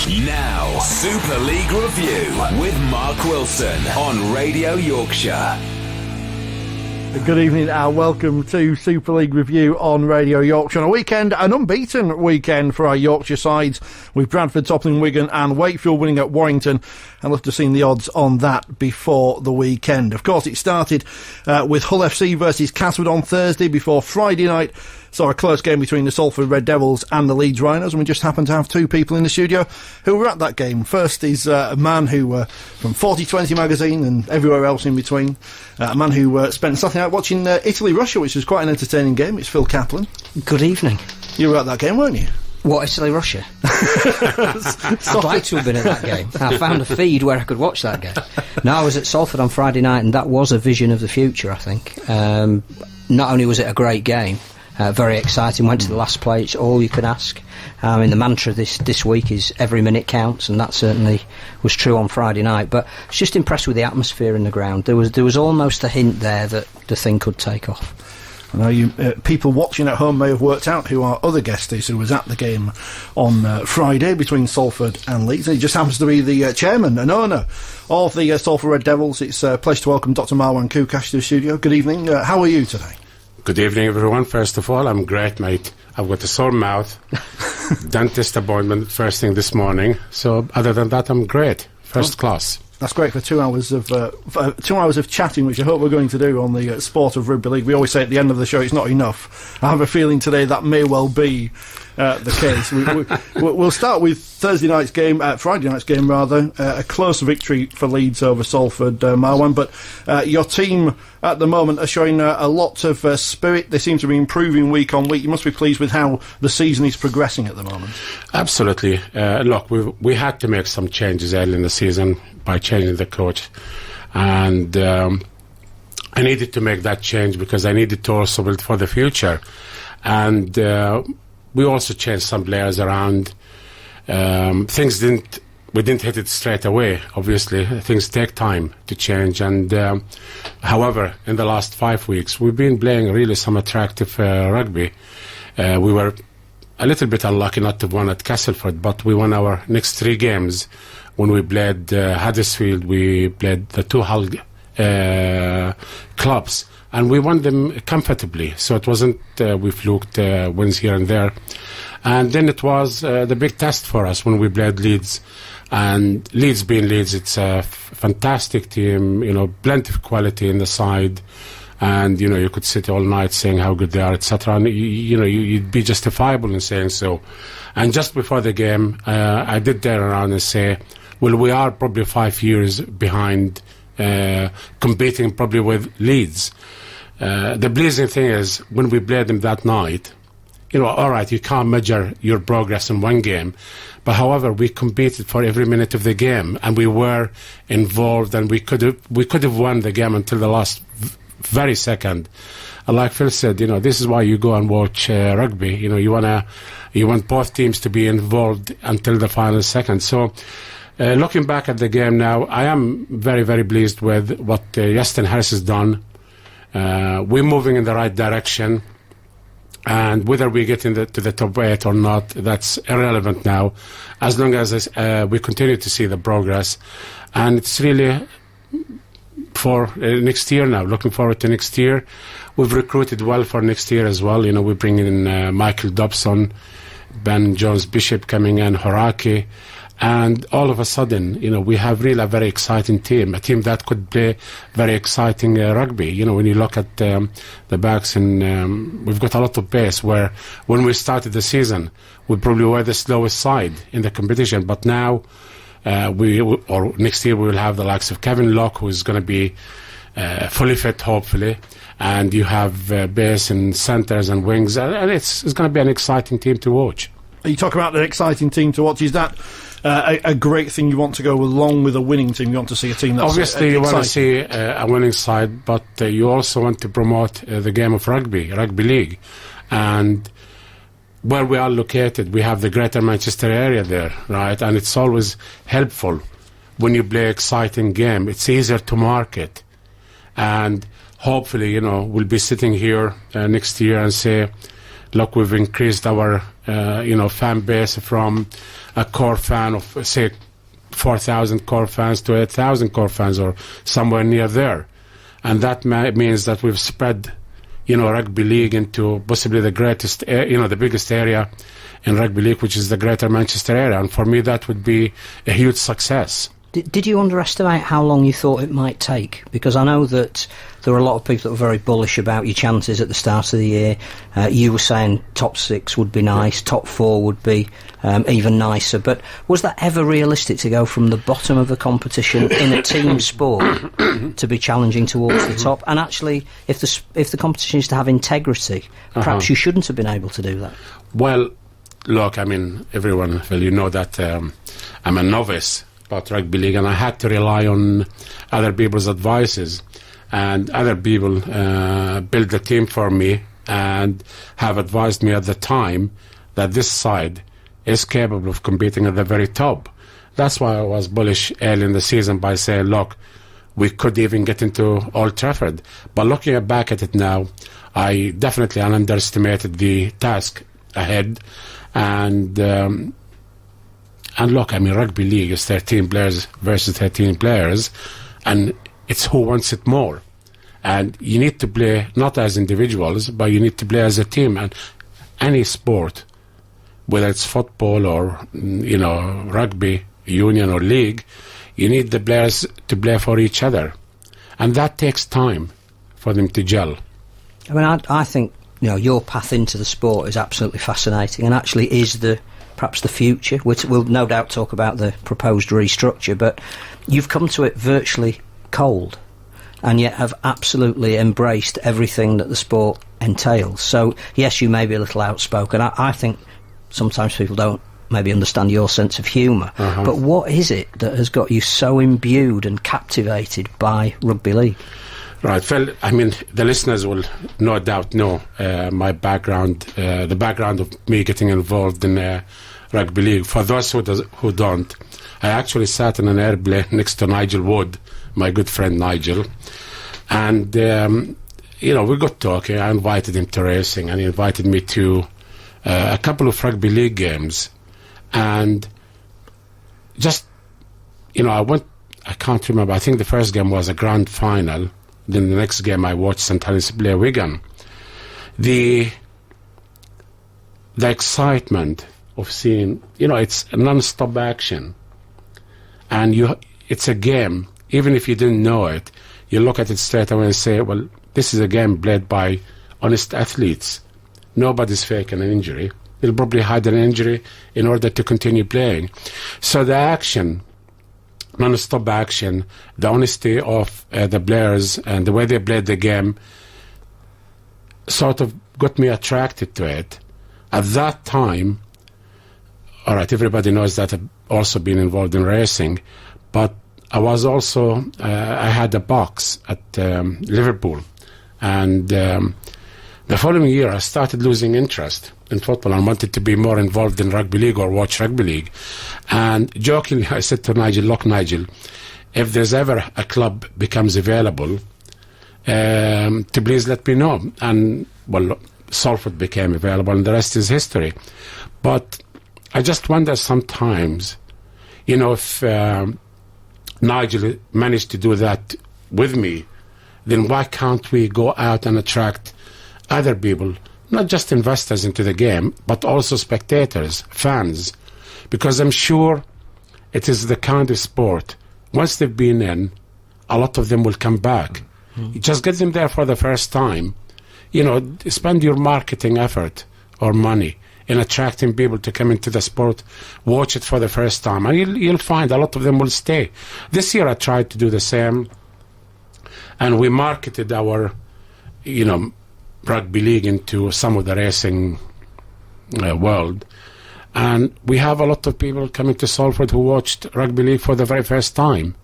Now, Super League Review with Mark Wilson on Radio Yorkshire. Good evening and welcome to Super League Review on Radio Yorkshire. On a weekend, an unbeaten weekend for our Yorkshire sides, with Bradford toppling Wigan and Wakefield winning at Warrington. I'd love to have seen the odds on that before the weekend. Of course, it started with Hull FC versus Castleford on Thursday, before Friday night saw a close game between the Salford Red Devils and the Leeds Rhinos, and we just happened to have two people in the studio who were at that game. First is a man who, from 4020 magazine and everywhere else in between, a man who spent Saturday night watching Italy-Russia, which was quite an entertaining game. It's Phil Caplan. Good evening. You were at that game, weren't you? What, Italy-Russia? I'd like to have been at that game. I found a feed where I could watch that game. No, I was at Salford on Friday night, and that was a vision of the future, I think. Not only was it a great game, very exciting, went to the last play, it's all you can ask. I mean, the mantra this week is every minute counts, and that certainly was true on Friday night. But I was just impressed with the atmosphere in the ground. There was almost a hint there that the thing could take off. I know people watching at home may have worked out who our other guest is, who was at the game on Friday between Salford and Leeds. And he just happens to be the chairman and owner of the Salford Red Devils. It's a pleasure to welcome Dr. Marwan Koukash to the studio. Good evening. How are you today? Good evening, everyone. First of all, I'm great, mate. I've got a sore mouth, dentist appointment first thing this morning. So other than that, I'm great. First class. That's great for 2 hours of chatting, which I hope we're going to do on the sport of rugby league. We always say at the end of the show it's not enough. I have a feeling today that may well be the case. We'll start with Friday night's game, a close victory for Leeds over Salford, Marwan. But your team at the moment are showing a lot of spirit. They seem to be improving week on week. You must be pleased with how the season is progressing at the moment. Absolutely. Look, we had to make some changes early in the season by changing the coach, and I needed to make that change because I needed to also build for the future. And we also changed some players around. We didn't hit it straight away. Obviously, things take time to change. And however, in the last 5 weeks, we've been playing really some attractive rugby. We were a little bit unlucky not to win at Castleford, but we won our next 3 games. When we played Huddersfield, we played the 2 Hull clubs, and we won them comfortably. So it wasn't we fluked wins here and there. And then it was the big test for us when we played Leeds. And Leeds being Leeds, it's a fantastic team, plenty of quality in the side. And, you could sit all night saying how good they are, etc. And, you'd be justifiable in saying so. And just before the game, I did turn around and say, well, we are probably 5 years behind competing probably with Leeds. The pleasing thing is, when we played them that night, all right, you can't measure your progress in one game. But however, we competed for every minute of the game, and we were involved, and we could have won the game until the last very second. And like Phil said, this is why you go and watch rugby. You want both teams to be involved until the final second. So, looking back at the game now, I am very, very pleased with what Justin Harris has done. We're moving in the right direction. And whether we get to the top 8 or not, that's irrelevant now, as long as we continue to see the progress. And it's really for next year now, looking forward to next year. We've recruited well for next year as well. We're bringing in Michael Dobson, Ben Jones-Bishop coming in, Horaki. And all of a sudden, we have really a very exciting team, a team that could play very exciting rugby. When you look at the backs, and we've got a lot of pace, where when we started the season, we probably were the slowest side in the competition. But now, or next year, we will have the likes of Kevin Locke, who is going to be fully fit, hopefully. And you have base and centres and wings. And it's going to be an exciting team to watch. You talk about an exciting team to watch. Is that a great thing you want to go along with a winning team? You want to see a team that's obviously you want to see a winning side, but you also want to promote the game of rugby league. And where we are located, we have the Greater Manchester area there, right? And it's always helpful when you play exciting game. It's easier to market. And hopefully, we'll be sitting here next year and say, look, we've increased our fan base from a core fan of, say, 4,000 core fans to 8,000 core fans or somewhere near there. And that means that we've spread, rugby league into possibly the greatest, the biggest area in rugby league, which is the Greater Manchester area. And for me, that would be a huge success. Did you underestimate how long you thought it might take? Because I know that there were a lot of people that were very bullish about your chances at the start of the year. You were saying top 6 would be nice, top 4 would be even nicer. But was that ever realistic to go from the bottom of the competition in a team sport to be challenging towards the top? And actually, if the competition is to have integrity, perhaps you shouldn't have been able to do that. Well, look, everyone, you know that I'm a novice about rugby league, and I had to rely on other people's advices, and other people built the team for me and have advised me at the time that this side is capable of competing at the very top. That's why I was bullish early in the season by saying, look, we could even get into Old Trafford. But looking back at it now, I definitely underestimated the task ahead. And look, rugby league is 13 players versus 13 players, and it's who wants it more. And you need to play not as individuals, but you need to play as a team. And any sport, whether it's football or, rugby, union or league, you need the players to play for each other. And that takes time for them to gel. I think, your path into the sport is absolutely fascinating and actually is perhaps the future. We'll no doubt talk about the proposed restructure, but you've come to it virtually cold and yet have absolutely embraced everything that the sport entails. So, yes, you may be a little outspoken. I think sometimes people don't maybe understand your sense of humour, but what is it that has got you so imbued and captivated by rugby league? Right, Phil, the listeners will no doubt know my background, the background of me getting involved in rugby league. For those who don't, I actually sat in an airplane next to Nigel Wood, my good friend Nigel, and, we got talking. I invited him to racing, and he invited me to a couple of rugby league games, and just, I can't remember, I think the first game was a grand final. Then the next game I watched St Helens play Wigan. The excitement of seeing, it's a non-stop action. And it's a game, even if you didn't know it, you look at it straight away and say, well, this is a game played by honest athletes. Nobody's faking an injury. They'll probably hide an injury in order to continue playing. So the action, non-stop action, the honesty of the players and the way they played the game sort of got me attracted to it. At that time, all right, everybody knows that I've also been involved in racing, but I was also, I had a box at Liverpool, and the following year I started losing interest in football and wanted to be more involved in rugby league or watch rugby league. And jokingly I said to Nigel, look, Nigel, if there's ever a club becomes available, to please let me know. And, well, Salford became available and the rest is history. But I just wonder sometimes, if Nigel managed to do that with me, then why can't we go out and attract other people, not just investors into the game, but also spectators, fans, because I'm sure it is the kind of sport, once they've been in, a lot of them will come back. You just get them there for the first time, spend your marketing effort or money in attracting people to come into the sport, watch it for the first time, and you'll find a lot of them will stay. This year I tried to do the same, and we marketed our, rugby league into some of the racing world, and we have a lot of people coming to Salford who watched rugby league for the very first time,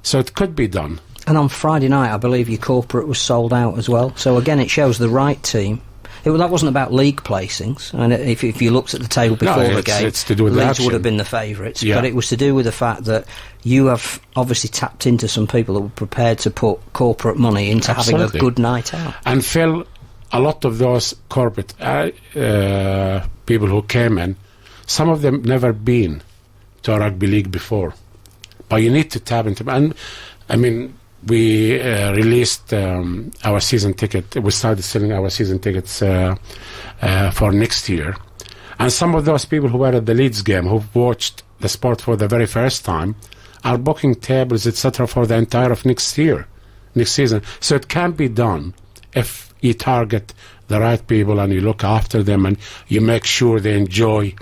so it could be done. And on Friday night I believe your corporate was sold out as well, so again it shows the right team. That wasn't about league placings, and if you looked at the table before the game, it's to do with Leeds would have been the favourites, yeah. But it was to do with the fact that you have obviously tapped into some people that were prepared to put corporate money into having a good night out. And Phil, a lot of those corporate people who came in, some of them never been to a rugby league before. But you need to tap into... And, I mean, we released our season ticket. We started selling our season tickets for next year. And some of those people who were at the Leeds game, who watched the sport for the very first time, are booking tables, etc., for the entire of next season. So it can be done if you target the right people and you look after them and you make sure they enjoy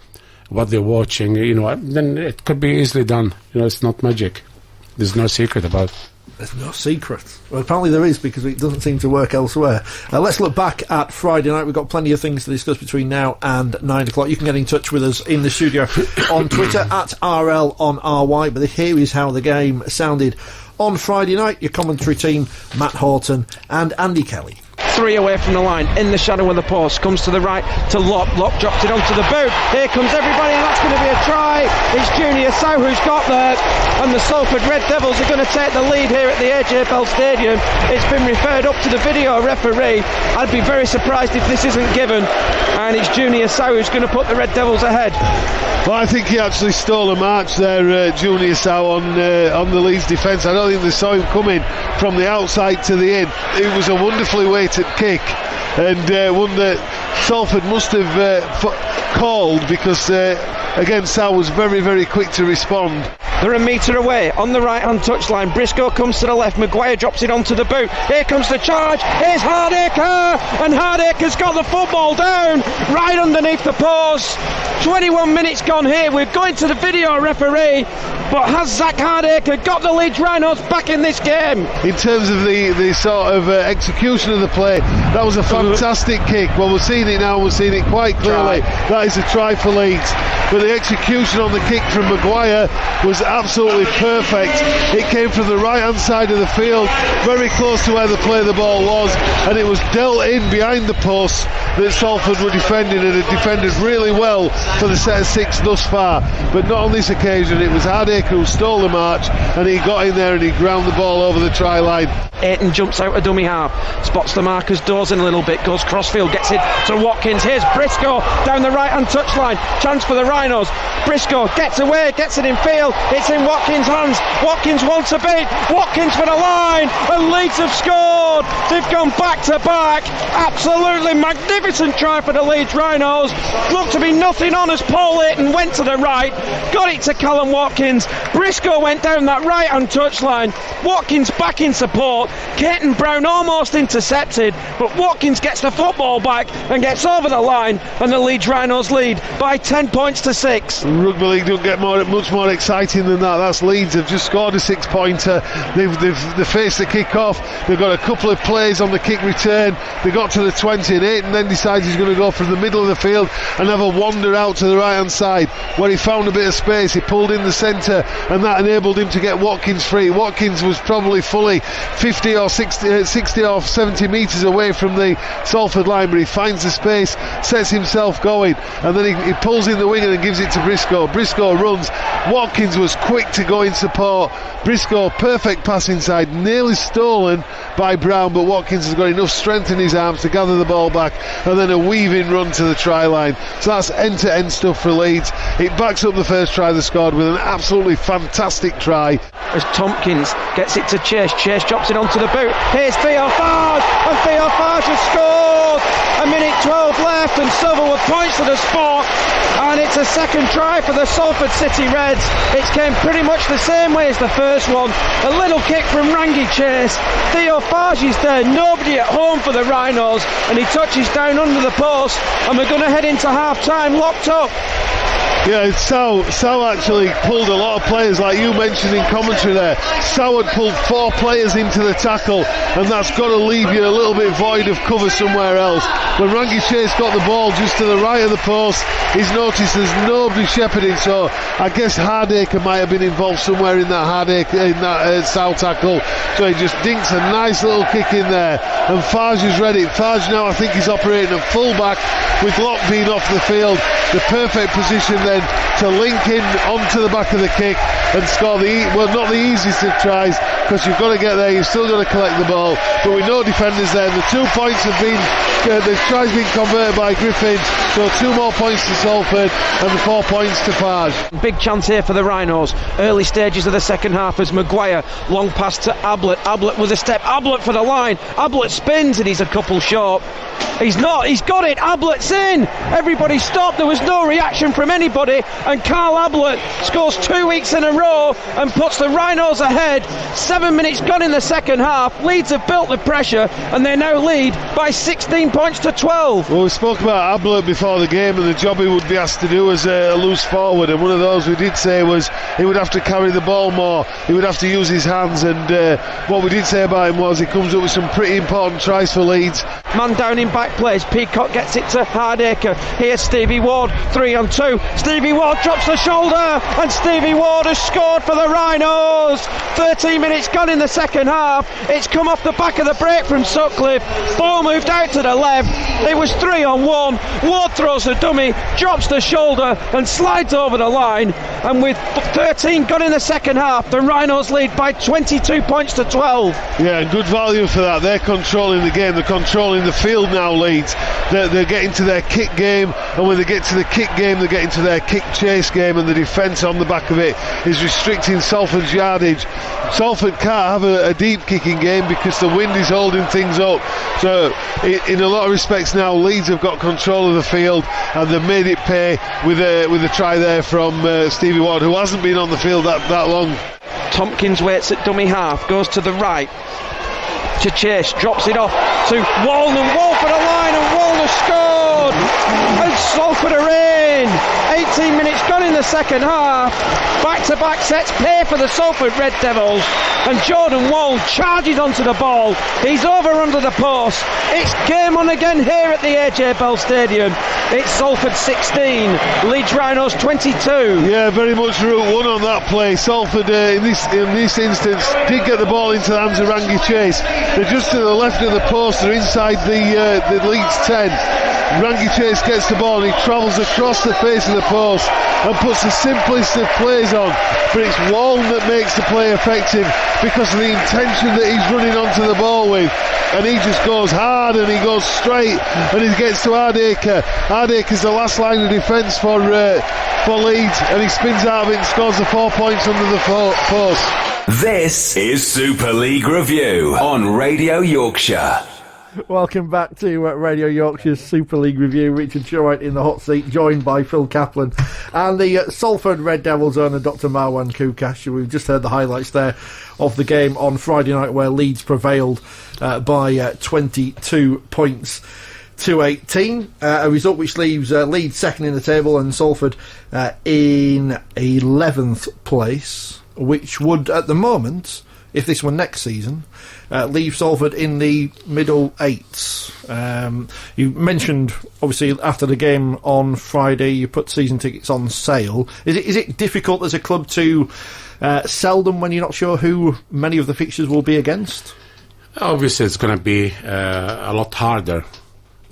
what they're watching. Then it could be easily done. It's not magic. There's no secret about it. There's no secret. Well, apparently there is, because it doesn't seem to work elsewhere. Let's look back at Friday night. We've got plenty of things to discuss between now and 9 o'clock. You can get in touch with us in the studio on Twitter at RL on RY. But here is how the game sounded on Friday night. Your commentary team, Matt Horton and Andy Kelly. 3 away from the line, in the shadow of the post, comes to the right to Locke. Locke drops it onto the boot. Here comes everybody, and that's going to be a try. It's Junior Sow who's got there, and the Salford Red Devils are going to take the lead here at the AJ Bell Stadium. It's been referred up to the video referee. I'd be very surprised if this isn't given, and it's Junior Sow who's going to put the Red Devils ahead. Well, I think he actually stole a march there, Junior Sow, on the Leeds defence. I don't think they saw him coming from the outside to the in. It was a wonderfully weighted kick, and one that Salford must have called, because again, Sow was very, very quick to respond. They're a metre away on the right hand touchline. Briscoe comes to the left. Maguire drops it onto the boot. Here comes the charge. Here's Hardacre, and Hardacre's got the football down right underneath the post. 21 minutes gone here. We're going to the video referee, but has Zach Hardacre got the Leeds Rhinos back in this game? In terms of the sort of execution of the play, that was a fantastic kick. Well, we're seeing it now, we're seeing it quite clearly. That is a try for Leeds. But the execution on the kick from Maguire was absolutely perfect. It came from the right hand side of the field, very close to where the play of the ball was, and it was dealt in behind the post that Salford were defending, and had defended really well for the set of 6 thus far. But not on this occasion. It was Hardacre who stole the march, and he got in there and he ground the ball over the try line. Ayton jumps out a dummy half, spots the markers, doors in a little bit, goes crossfield, gets it to Watkins. Here's Briscoe down the right hand touchline, chance for the Rhinos. Briscoe gets away, gets it in field, it's in Watkins' hands. Watkins wants a beat, Watkins for the line, and Leeds have scored. They've gone back to back. Absolutely magnificent try for the Leeds Rhinos. Looked to be nothing on as Paul Ayton went to the right, got it to Callum Watkins. Briscoe went down that right hand touchline, Watkins back in support. Caton Brown almost intercepted, but Watkins gets the football back and gets over the line, and the Leeds Rhinos lead by 10 points to 6. Rugby League don't get much more exciting than that. That's Leeds. They've just scored a 6-pointer. They've faced the kick-off. They've got a couple of plays on the kick return. They got to the 20, and Ayton then decides he's going to go from the middle of the field and have a wander out to the right-hand side, where he found a bit of space. He pulled in the centre, and that enabled him to get Watkins free. Watkins was probably fully 50 or 60 or 70 metres away from the Salford line, but he finds the space, sets himself going, and then he pulls in the winger and gives it to Briscoe. Briscoe runs. Watkins was quick to go in support. Briscoe, perfect pass inside, nearly stolen by Brown, but Watkins has got enough strength in his arms to gather the ball back, and then a weaving run to the try line. So that's end-to-end stuff for Leeds. It backs up the first try they scored with an absolutely fantastic try. As Tompkins gets it to Chase drops it onto the boot. Here's Theo Farge, and Theo Farge has scored. A minute 12 left, and Silverwood points to the spot, and it's a second try for the Salford City Reds. It came pretty much the same way as the first one. A little kick from Rangi Chase. Theo Farge is there, nobody at home for the Rhinos, and he touches down under the post, and we're going to head into half time locked up. Yeah, Sow actually pulled a lot of players, like you mentioned in commentary there. Sow had pulled 4 players into the tackle, and that's got to leave you a little bit void of cover somewhere else. When Rangi Chase got the ball just to the right of the post, he's noticed there's nobody shepherding, so I guess Hardacre might have been involved somewhere in that Sow tackle. So he just dinks a nice little kick in there, and Farge is ready. Farge now I think he's operating at full back, with Locke being off the field. The perfect position then to link in onto the back of the kick, and score not the easiest of tries, because you've got to get there, you've still got to collect the ball, but with no defenders there. The 2 points have been, the tries been converted by Griffin, so 2 more points to Salford and the 4 points to Farge. Big chance here for the Rhinos. Early stages of the second half as Maguire, long pass to Ablett. Ablett with a step. Ablett for the line. Ablett spins and he's a couple short. He's not. He's got it. Ablett's in. Everybody stopped. There was no reaction from anybody. And Carl Ablett scores 2 weeks in a row and puts the Rhinos ahead. 7 minutes gone in the second half. Leeds have built the pressure and they now lead by 16 points to 12. Well, we spoke about Ablett before the game and the job he would be asked to do as a loose forward. And one of those we did say was he would have to carry the ball more. He would have to use his hands. And what we did say about him was he comes up with some pretty important tries for Leeds. Man down in back place. Peacock gets it to Hardacre. Here's Stevie Ward, 3-on-2. Stevie Ward drops the shoulder and Stevie Ward has scored for the Rhinos. 13 minutes gone in the second half. It's come off the back of the break from Sutcliffe. Ball moved out to the left. It was 3-on-1. Ward throws the dummy, drops the shoulder and slides over the line. And with 13 gone in the second half, the Rhinos lead by 22 points to 12. Yeah, good value for that. They're controlling the game. They're controlling the field now, Leeds. They're getting to their kick game, and when they get to the kick game, they're getting to their kick chase game, and the defence on the back of it is restricting Salford's yardage. Salford can't have a deep kicking game because the wind is holding things up. So in a lot of respects now, Leeds have got control of the field, and they've made it pay with a try there from Stevie Ward, who hasn't been on the field that long. Tompkins waits at dummy half, goes to the right to Chase, drops it off to Walden. Wall for the line and Walden scored and Salford are in. 18 minutes gone in the second half. Back-to-back sets pay for the Salford Red Devils, and Jordan Wald charges onto the ball. He's over under the post. It's game on again here at the AJ Bell Stadium. It's Salford 16, Leeds Rhinos 22. Yeah, very much route one on that play. Salford in this instance did get the ball into the hands of Rangi Chase. They're just to the left of the post. They're inside the Leeds 10. Rangi Chase gets the ball and he travels across the face of the post and puts the simplest of plays on, but it's Walden that makes the play effective because of the intention that he's running onto the ball with, and he just goes hard and he goes straight and he gets to Hardacre. Hardacre's the last line of defence for Leeds, and he spins out of it and scores the 4 points under the post. This is Super League Review on Radio Yorkshire. Welcome back to Radio Yorkshire's Super League Review. Richard Sherwright in the hot seat, joined by Phil Caplan and the Salford Red Devils owner, Dr. Marwan Koukash. We've just heard the highlights there of the game on Friday night where Leeds prevailed by 22 points to 18. A result which leaves Leeds second in the table and Salford in 11th place, which would, at the moment, if this were next season, leave Salford in the middle eights. You mentioned, obviously, after the game on Friday, you put season tickets on sale. Is it difficult as a club to sell them when you're not sure who many of the fixtures will be against? Obviously, it's going to be a lot harder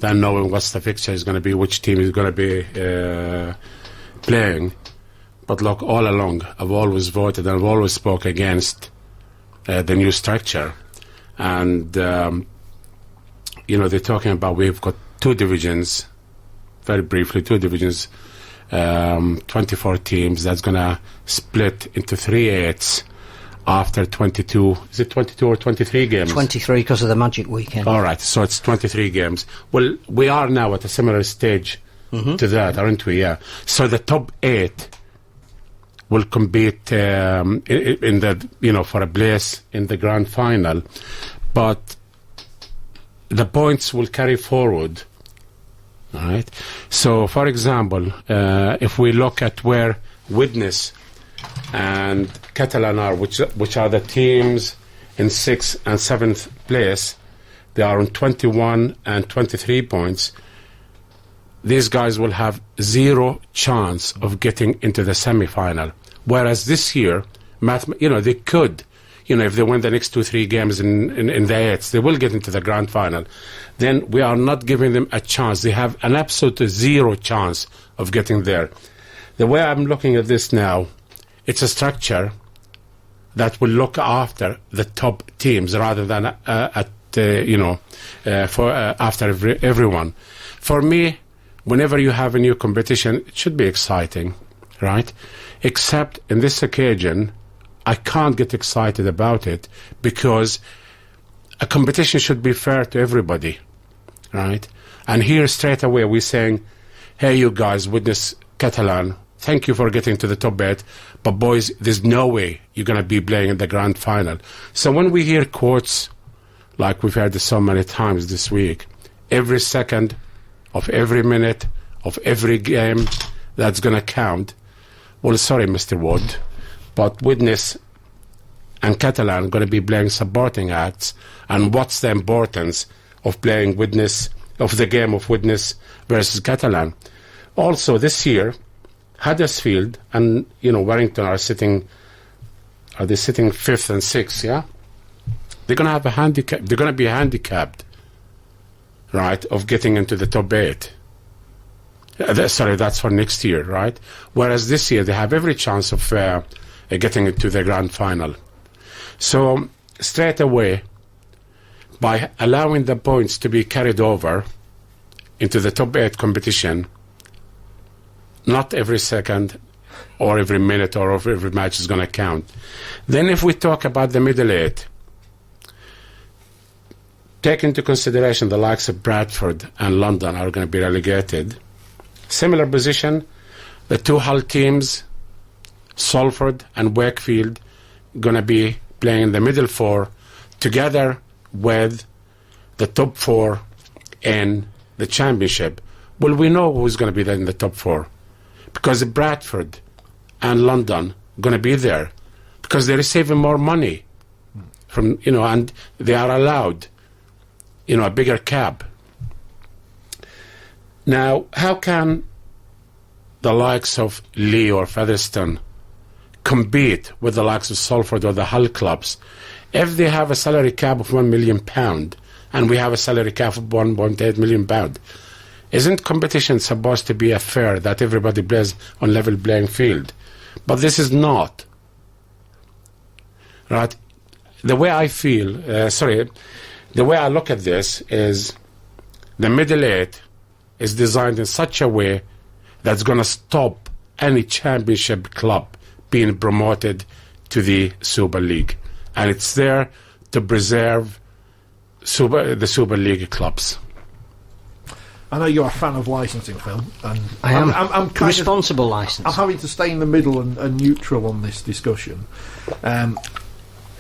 than knowing what's the fixture is going to be, which team is going to be playing. But look, all along, I've always voted and I've always spoke against the new structure. And, they're talking about we've got two divisions, very briefly, 24 teams that's going to split into 3/8 after 22, is it 22 or 23 games? 23 because of the Magic Weekend. All right, so it's 23 games. Well, we are now at a similar stage to that, aren't we? Yeah. So the top 8 will compete in the for a place in the grand final, but the points will carry forward. All right. So, for example, if we look at where Widnes and Catalan are, which are the teams in 6th and 7th place, they are on 21 and 23 points. These guys will have 0 chance of getting into the semi-final. Whereas this year, they could, if they win the next 2-3 games in the 8s, they will get into the grand final. Then we are not giving them a chance. They have an absolute 0 chance of getting there. The way I'm looking at this now, it's a structure that will look after the top teams rather than after everyone. For me, whenever you have a new competition, it should be exciting, right? Except in this occasion, I can't get excited about it because a competition should be fair to everybody, right? And here straight away we're saying, hey, you guys, witness Catalan, thank you for getting to the top 8, but boys, there's no way you're going to be playing in the grand final. So when we hear quotes, like we've heard so many times this week, every second of every minute of every game, that's going to count. Well, sorry, Mr. Wood, but Witness and Catalan are going to be playing supporting acts, and what's the importance of playing Witness, of the game of Witness versus Catalan? Also, this year, Huddersfield and Warrington are sitting 5th and 6th, yeah? They're going to have a handicap. They're going to be handicapped, right, of getting into the top 8. Sorry, that's for next year, right? Whereas this year they have every chance of getting into the grand final. So straight away, by allowing the points to be carried over into the top 8 competition, not every second or every minute or every match is going to count. Then if we talk about the middle 8, take into consideration the likes of Bradford and London are going to be relegated. Similar position, the 2 Hull teams, Salford and Wakefield, going to be playing in the middle 4 together with the top 4 in the championship. Well, we know who's going to be there in the top 4 because Bradford and London are going to be there because they're receiving more money from, and they are allowed, a bigger cap. Now, how can the likes of Lee or Featherstone compete with the likes of Salford or the Hull clubs if they have a salary cap of £1 million and we have a salary cap of £1.8 million? Isn't competition supposed to be fair, that everybody plays on level playing field? But this is not. Right? The way I feel, the way I look at this is the middle 8 is designed in such a way that's going to stop any championship club being promoted to the Super League. And it's there to preserve the Super League clubs. I know you're a fan of licensing, Phil. And I am. I'm responsible licence. I'm having to stay in the middle and neutral on this discussion.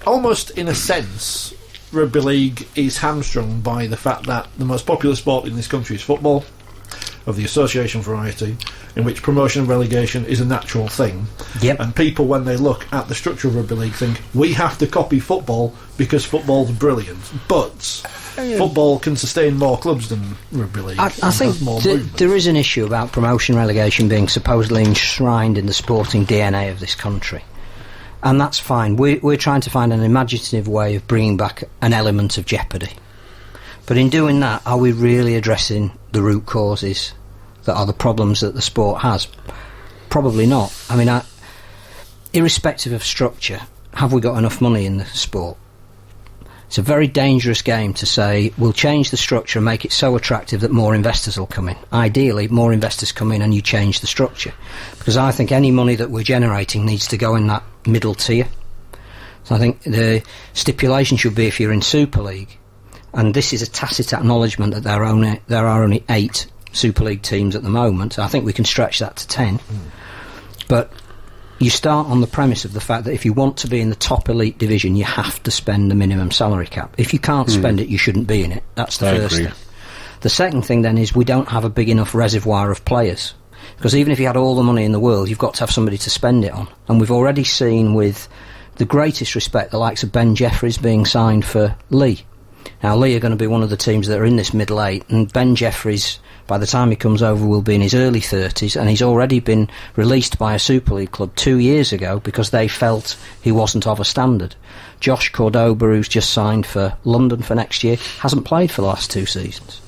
Almost in a sense, Rugby League is hamstrung by the fact that the most popular sport in this country is football, of the association variety, in which promotion and relegation is a natural thing. Yep. And people, when they look at the structure of Rugby League, think, we have to copy football because football's brilliant. But football can sustain more clubs than Rugby League. I think there is an issue about promotion relegation being supposedly enshrined in the sporting DNA of this country. And that's fine. We're trying to find an imaginative way of bringing back an element of jeopardy. But in doing that, are we really addressing the root causes that are the problems that the sport has? Probably not. I mean, irrespective of structure, have we got enough money in the sport? It's a very dangerous game to say, we'll change the structure and make it so attractive that more investors will come in. Ideally, more investors come in and you change the structure. Because I think any money that we're generating needs to go in that middle tier. So I think the stipulation should be, if you're in Super League, and this is a tacit acknowledgement that there are only 8 Super League teams at the moment. I think we can stretch that to 10. But you start on the premise of the fact that if you want to be in the top elite division, you have to spend the minimum salary cap. If you can't spend it, you shouldn't be in it. That's the first thing. The second thing then is we don't have a big enough reservoir of players. Because even if you had all the money in the world, you've got to have somebody to spend it on. And we've already seen, with the greatest respect, the likes of Ben Jeffries being signed for Lee. Now, Lee are going to be one of the teams that are in this middle 8, and Ben Jeffries, by the time he comes over, will be in his early 30s, and he's already been released by a Super League club 2 years ago because they felt he wasn't of a standard. Josh Cordoba, who's just signed for London for next year, hasn't played for the last 2 seasons.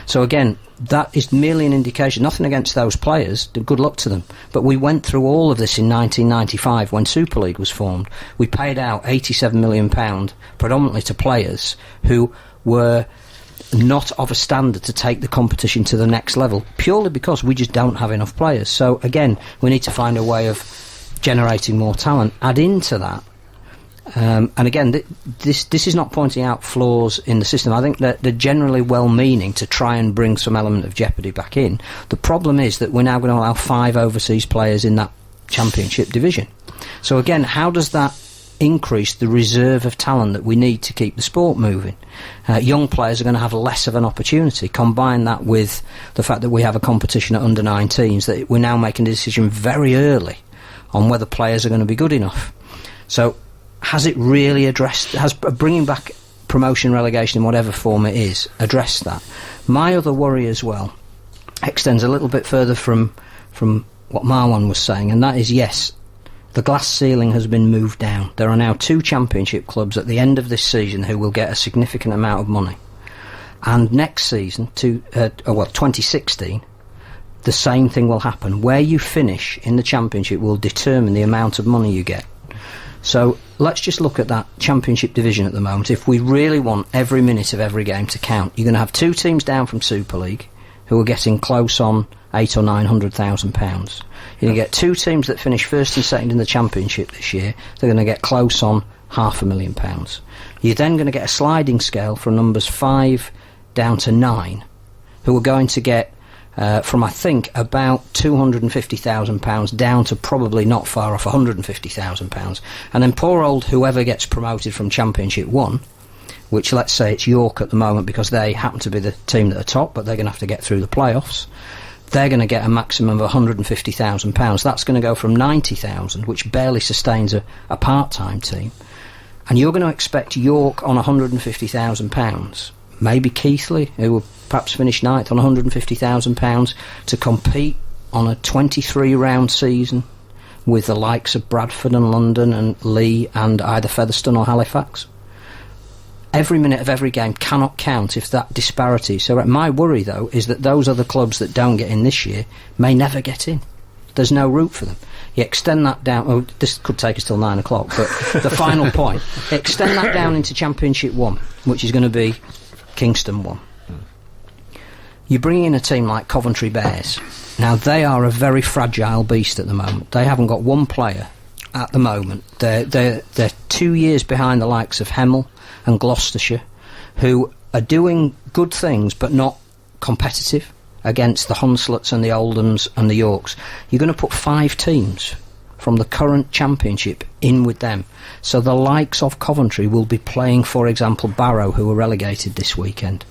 So again, that is merely an indication, nothing against those players, good luck to them. But we went through all of this in 1995 when Super League was formed. We paid out £87 million predominantly to players who were not of a standard to take the competition to the next level, purely because we just don't have enough players. So again, we need to find a way of generating more talent. Add into that, and again, this is not pointing out flaws in the system. I think that they're generally well-meaning to try and bring some element of jeopardy back in. The problem is that we're now going to allow 5 overseas players in that championship division. So again, how does that increase the reserve of talent that we need to keep the sport moving? Young players are going to have less of an opportunity. Combine that with the fact that we have a competition at under-19s, that we're now making a decision very early on whether players are going to be good enough. So has it really addressed, has bringing back promotion, relegation in whatever form it is, addressed that? My other worry as well extends a little bit further from what Marwan was saying, and that is, yes, the glass ceiling has been moved down. There are now 2 championship clubs at the end of this season who will get a significant amount of money. And next season, 2016, the same thing will happen. Where you finish in the championship will determine the amount of money you get. So let's just look at that championship division at the moment. If we really want every minute of every game to count, you're going to have 2 teams down from Super League who are getting close on £800,000 or £900,000. You're going to get 2 teams that finish first and second in the championship this year. They're going to get close on £500,000. You're then going to get a sliding scale from numbers 5 down to 9, who are going to get from, I think, about £250,000 down to probably not far off £150,000. And then poor old whoever gets promoted from Championship 1, which let's say it's York at the moment because they happen to be the team that are top, but they're going to have to get through the playoffs. They're going to get a maximum of £150,000. That's going to go from £90,000, which barely sustains a part-time team. And you're going to expect York on £150,000, maybe Keighley, who will perhaps finish 9th on £150,000, to compete on a 23-round season with the likes of Bradford and London and Leigh and either Featherstone or Halifax. Every minute of every game cannot count if that disparity. So my worry, though, is that those other clubs that don't get in this year may never get in. There's no route for them. You extend that down. Oh, this could take us till 9 o'clock, but the final point: extend that down into Championship 1, which is going to be Kingston 1. You bring in a team like Coventry Bears. Now, they are a very fragile beast at the moment. They haven't got one player at the moment. They're 2 years behind the likes of Hemel and Gloucestershire, who are doing good things but not competitive against the Hunslots and the Oldhams and the Yorks. You're going to put 5 teams from the current championship in with them. So the likes of Coventry will be playing, for example, Barrow, who were relegated this weekend.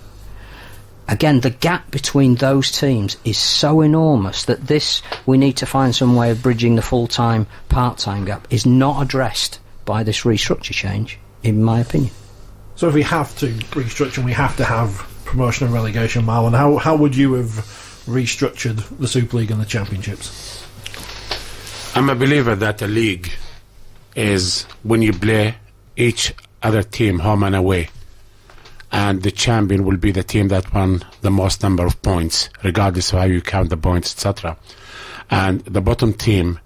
Again, the gap between those teams is so enormous that we need to find some way of bridging the full-time, part-time gap, is not addressed by this restructure change, in my opinion. So if we have to restructure and we have to have promotion and relegation, Marwan, how would you have restructured the Super League and the Championships? I'm a believer that a league is when you play each other team home and away, and the champion will be the team that won the most number of points, regardless of how you count the points, etc. And the bottom team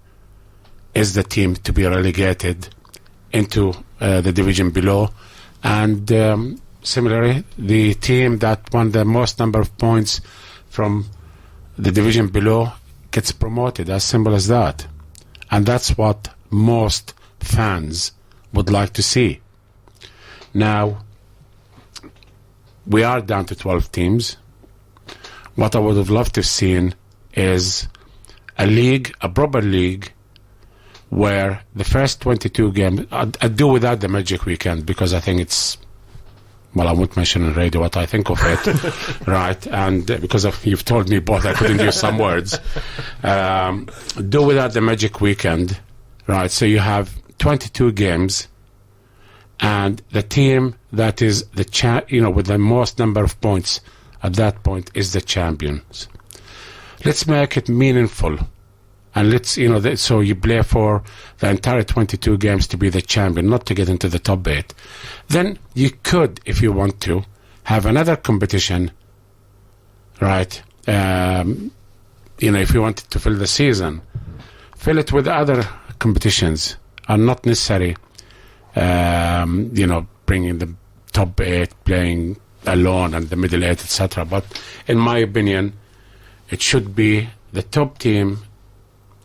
is the team to be relegated into the division below. And similarly, the team that won the most number of points from the division below gets promoted. As simple as that. And that's what most fans would like to see. Now, we are down to 12 teams. What I would have loved to have seen is a league, a proper league, where the first 22 games, I'd do without the Magic Weekend, because I think it's, well, I won't mention on radio what I think of it, right? And because you've told me both, I couldn't use some words. Do without the Magic Weekend, right? So you have 22 games, and the team that is with the most number of points at that point is the champions. Let's make it meaningful. And let's, so you play for the entire 22 games to be the champion, not to get into the top 8. Then you could, if you want to, have another competition right? If you wanted to fill the season, fill it with other competitions, and not necessary, bringing the top 8 playing alone and the middle 8, etc. But in my opinion, it should be the top team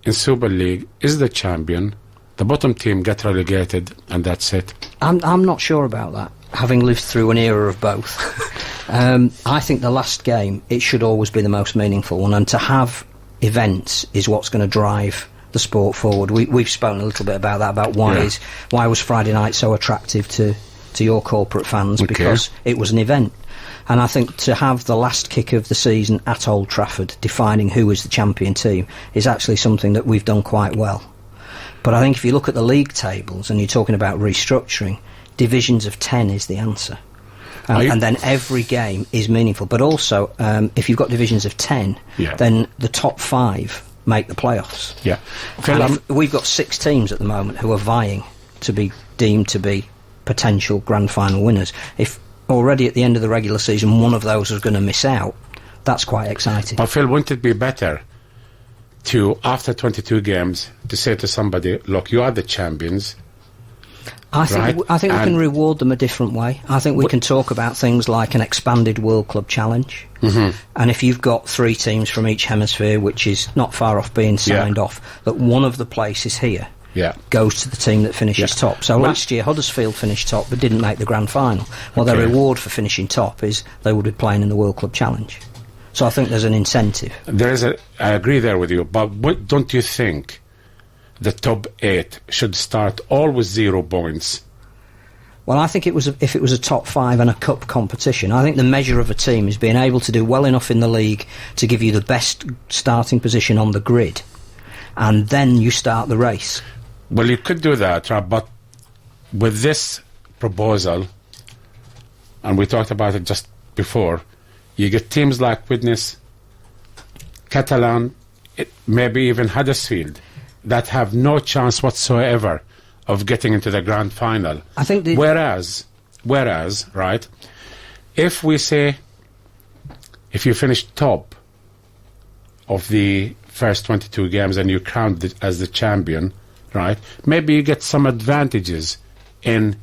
in Super League is the champion, the bottom team get relegated, and that's it. I'm not sure about that, having lived through an era of both. I think the last game, it should always be the most meaningful one, and to have events is what's going to drive the sport forward. We've spoken a little bit about that, about why was Friday night so attractive to your corporate fans, because it was an event. And I think to have the last kick of the season at Old Trafford, defining who is the champion team, is actually something that we've done quite well. But I think if you look at the league tables and you're talking about restructuring, divisions of 10 is the answer. And then every game is meaningful. But also, if you've got divisions of 10, then the top 5 make the playoffs. Yeah. We've got 6 teams at the moment who are vying to be deemed to be potential grand final winners. If already at the end of the regular season one of those is going to miss out, that's quite exciting. But Phil, wouldn't it be better to, after 22 games, to say to somebody, look, you are the champions? I think we can reward them a different way. I think we can talk about things like an expanded World Club Challenge. Mm-hmm. And if you've got 3 teams from each hemisphere, which is not far off being signed off, that one of the places here goes to the team that finishes top. So last year Huddersfield finished top but didn't make the grand final. Well, their reward for finishing top is they would be playing in the World Club Challenge. So I think there's an incentive. I agree there with you, but don't you think the top 8 should start all with 0 points? Well, I think if it was a top 5 and a cup competition, I think the measure of a team is being able to do well enough in the league to give you the best starting position on the grid, and then you start the race. Well, you could do that, but with this proposal, and we talked about it just before, you get teams like Widnes, Catalan, maybe even Huddersfield, that have no chance whatsoever of getting into the grand final. I think whereas, right, if we say, if you finish top of the first 22 games and you count it as the champion, right, maybe you get some advantages in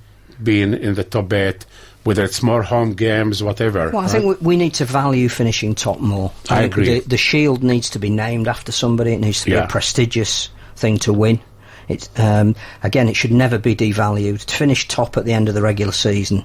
being in the top 8, whether it's more home games, whatever. Well, I think we need to value finishing top more. I agree. The Shield needs to be named after somebody. It needs to be a prestigious thing to win. It's again, it should never be devalued. To finish top at the end of the regular season,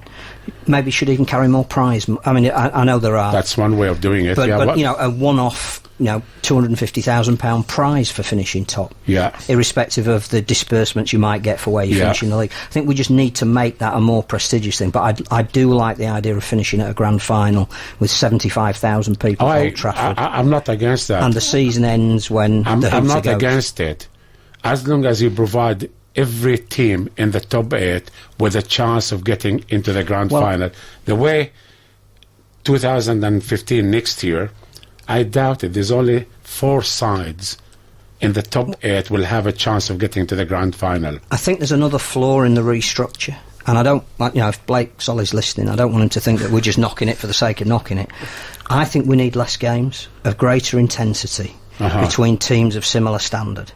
maybe should even carry more prize. I mean, I know there are. That's one way of doing it. But a one-off, £250,000 prize for finishing top. Yeah. Irrespective of the disbursements you might get for where you finish in the league. I think we just need to make that a more prestigious thing. But I do like the idea of finishing at a grand final with 75,000 people at Old Trafford. I'm not against that. And the season ends when I'm not against it, as long as you provide every team in the top 8 with a chance of getting into the grand final. The way 2015 next year, I doubt it. There's only 4 sides in the top 8 will have a chance of getting to the grand final. I think there's another flaw in the restructure. And I don't, if Blake Solly's listening, I don't want him to think that we're just knocking it for the sake of knocking it. I think we need less games of greater intensity between teams of similar standard.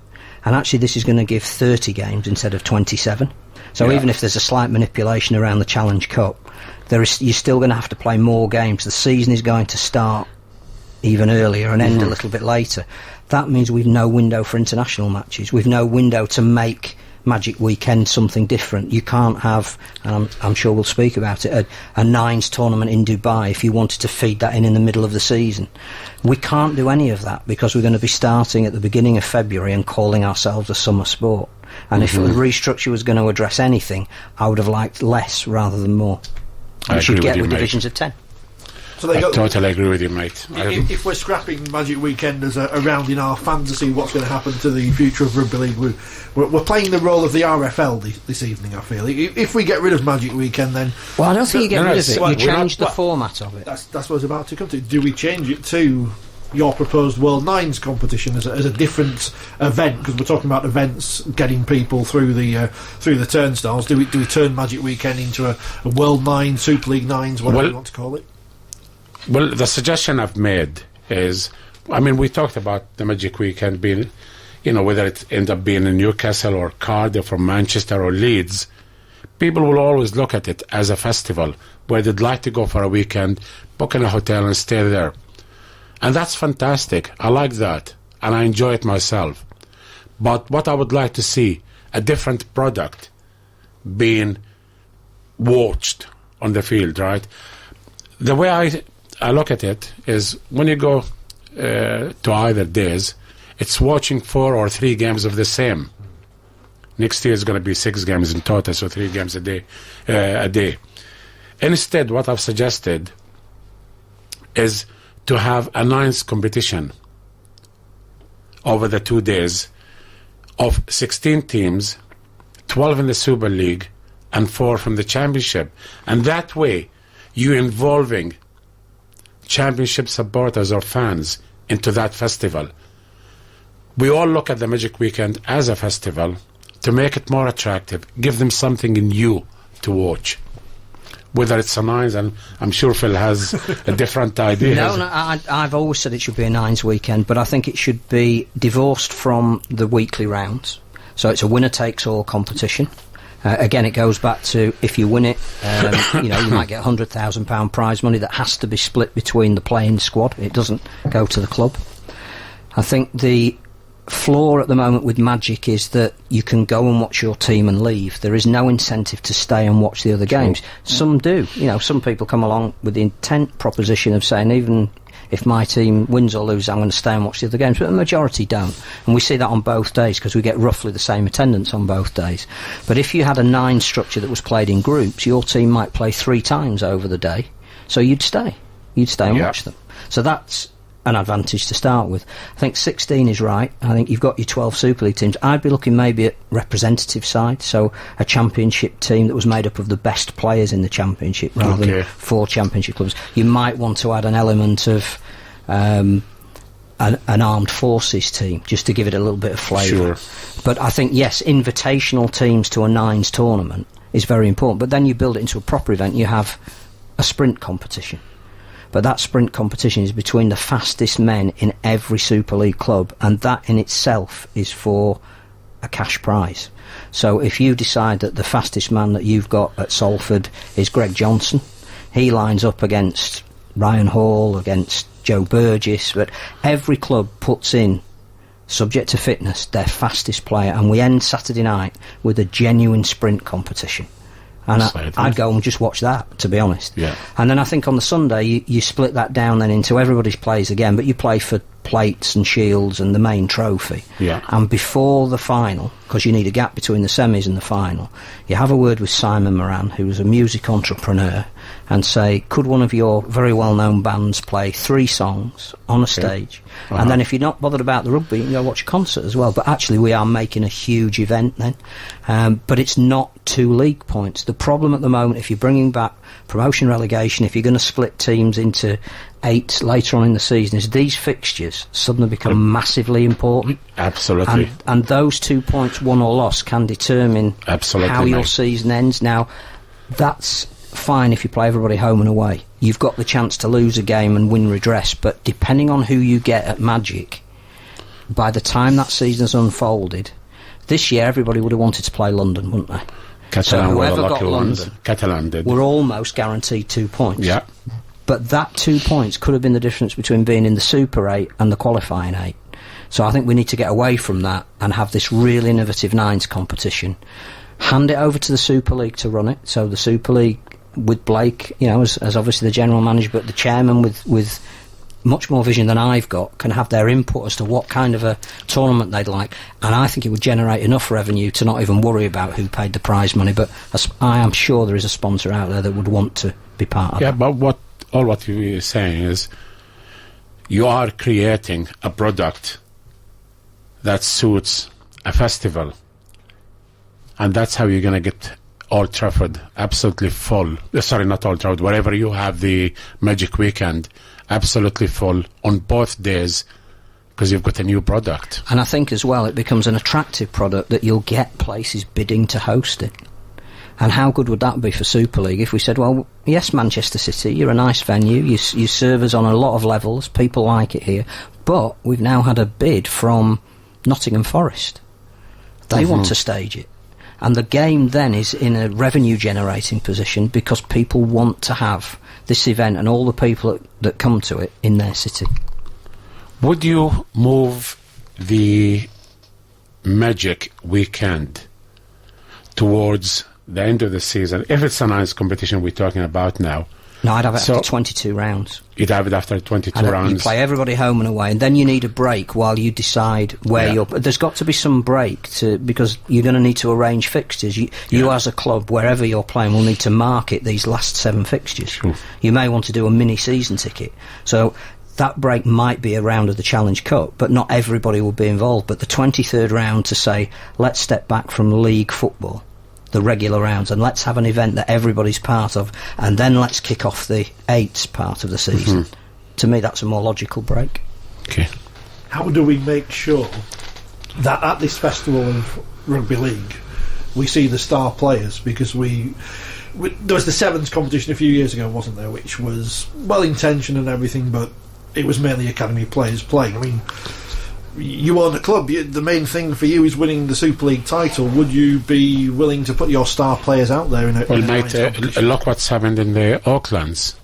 And actually this is going to give 30 games instead of 27. So even if there's a slight manipulation around the Challenge Cup, you're still going to have to play more games. The season is going to start even earlier and end a little bit later. That means we've no window for international matches. We've no window to make Magic Weekend something different. You can't have, and I'm sure we'll speak about it, a nines tournament in Dubai if you wanted to feed that in the middle of the season. We can't do any of that because we're going to be starting at the beginning of February and calling ourselves a summer sport. And if the restructure was going to address anything, I would have liked less rather than more. I should get with mate. divisions of 10. So I totally agree with you, mate. If we're scrapping Magic Weekend as a round in our fantasy, what's going to happen to the future of Rugby League? We're playing the role of the RFL this evening, I feel. If we get rid of Magic Weekend, then... Well, I don't think you get rid of it. You change the format of it. That's what I was about to come to. Do we change it to your proposed World Nines competition as a different event? Because we're talking about events getting people through the turnstiles. Do we turn Magic Weekend into a World Nines, Super League Nines, whatever you want to call it? Well, the suggestion I've made is, I mean, we talked about the Magic Weekend being, whether it ends up being in Newcastle or Cardiff or Manchester or Leeds, people will always look at it as a festival where they'd like to go for a weekend, book in a hotel and stay there. And that's fantastic. I like that. And I enjoy it myself. But what I would like to see, a different product being watched on the field, right? The way I look at it is when you go to either days, it's watching 4 or 3 games of the same. Next year is going to be 6 games in total, so 3 games a day. Instead, what I've suggested is to have a 9th competition over the 2 days of 16 teams, 12 in the Super League and 4 from the Championship. And that way, you're involving Championship supporters or fans into that festival. We all look at the Magic Weekend as a festival to make it more attractive, give them something new to watch. Whether it's a 9s, and I'm sure Phil has a different idea. No, I've always said it should be a 9s weekend, but I think it should be divorced from the weekly rounds. So it's a winner-takes-all competition. Again, it goes back to if you win it, you might get £100,000 prize money that has to be split between the playing squad. It doesn't go to the club. I think the flaw at the moment with Magic is that you can go and watch your team and leave. There is no incentive to stay and watch the other games. Some do. Some people come along with the intent proposition of saying, even if my team wins or loses, I'm going to stay and watch the other games. But the majority don't. And we see that on both days because we get roughly the same attendance on both days. But if you had a 9 structure that was played in groups, your team might play 3 times over the day. So you'd stay. You'd stay and watch them. So that's an advantage to start with. I think 16 is right. I think you've got your 12 Super League teams. I'd be looking maybe at representative side, so a Championship team that was made up of the best players in the Championship rather than 4 Championship clubs. You might want to add an element of an armed forces team just to give it a little bit of flavour. Sure. But I think, yes, invitational teams to a 9s tournament is very important. But then you build it into a proper event. You have a sprint competition. But that sprint competition is between the fastest men in every Super League club, and that in itself is for a cash prize. So if you decide that the fastest man that you've got at Salford is Greg Johnson, he lines up against Ryan Hall, against Joe Burgess, but every club puts in, subject to fitness, their fastest player, and we end Saturday night with a genuine sprint competition. And I'd go and just watch that, to be honest. Yeah. And then I think on the Sunday, you split that down then into everybody's plays again, but you play for plates and shields and the main trophy. Yeah. And before the final, because you need a gap between the semis and the final, you have a word with Simon Moran, who's a music entrepreneur, and say, could one of your very well-known bands play 3 songs on a stage? And then if you're not bothered about the rugby, you can go watch a concert as well. But actually, we are making a huge event then. But it's not 2 league points. The problem at the moment, if you're bringing back promotion relegation, if you're going to split teams into 8 later on in the season, is these fixtures suddenly become massively important. Absolutely. And those 2 points, won or lost, can determine how your season ends. Now, that's fine if you play everybody home and away. You've got the chance to lose a game and win redress, but depending on who you get at Magic, by the time that season's unfolded, this year everybody would have wanted to play London, wouldn't they? Catalan, so whoever got London, Catalan did. Were almost guaranteed 2 points. Yeah. But that 2 points could have been the difference between being in the Super 8 and the qualifying 8. So I think we need to get away from that and have this real innovative 9s competition. Hand it over to the Super League to run it. So the Super League with Blake, as obviously the general manager, but the chairman with much more vision than I've got, can have their input as to what kind of a tournament they'd like. And I think it would generate enough revenue to not even worry about who paid the prize money. But I am sure there is a sponsor out there that would want to be part of that. Yeah, but what you're saying is you are creating a product that suits a festival. And that's how you're going to get Old Trafford absolutely full. Sorry, not Old Trafford. Wherever you have the Magic Weekend, absolutely full on both days, because you've got a new product. And I think as well it becomes an attractive product that you'll get places bidding to host it. And how good would that be for Super League if we said, well, yes, Manchester City, you're a nice venue, you serve us on a lot of levels, people like it here, but we've now had a bid from Nottingham Forest. They want to stage it. And the game then is in a revenue-generating position because people want to have this event and all the people that come to it in their city. Would you move the Magic weekend towards the end of the season, if it's a nice competition we're talking about now? No, I'd have it after 22 rounds. You'd have it after 22 rounds? You play everybody home and away, and then you need a break while you decide where you're... There's got to be some break, because you're going to need to arrange fixtures. You as a club, wherever you're playing, will need to market these last 7 fixtures. Sure. You may want to do a mini-season ticket. So that break might be a round of the Challenge Cup, but not everybody will be involved. But the 23rd round to say, let's step back from league football, the regular rounds, and let's have an event that everybody's part of, and then let's kick off the 8th part of the season. To me, that's a more logical break. Okay. How do we make sure that at this festival of Rugby League we see the star players? Because there was the Sevens competition a few years ago, wasn't there, which was well intentioned and everything, but it was mainly academy players playing. I mean, you own a club. The main thing for you is winning the Super League title. Would you be willing to put your star players out there in a mate, look what's happened in the Aucklands,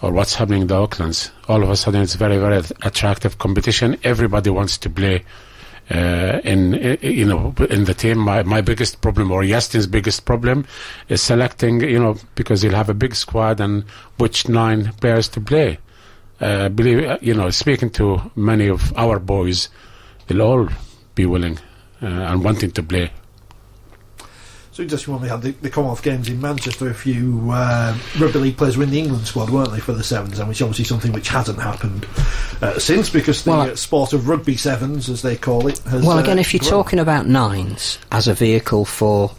or what's happening in the Aucklands. All of a sudden, it's very, very attractive competition. Everybody wants to play in the team. My biggest problem, or Yastin's biggest problem, is selecting. Because he'll have a big squad and which 9 players to play. Speaking to many of our boys, they'll all be willing and wanting to play. So just when we had the Commonwealth Games in Manchester, a few Rugby League players were in the England squad, weren't they, for the Sevens, and which obviously something which hasn't happened since, because the sport of Rugby Sevens, as they call it, has again, if you're talking about 9s as a vehicle for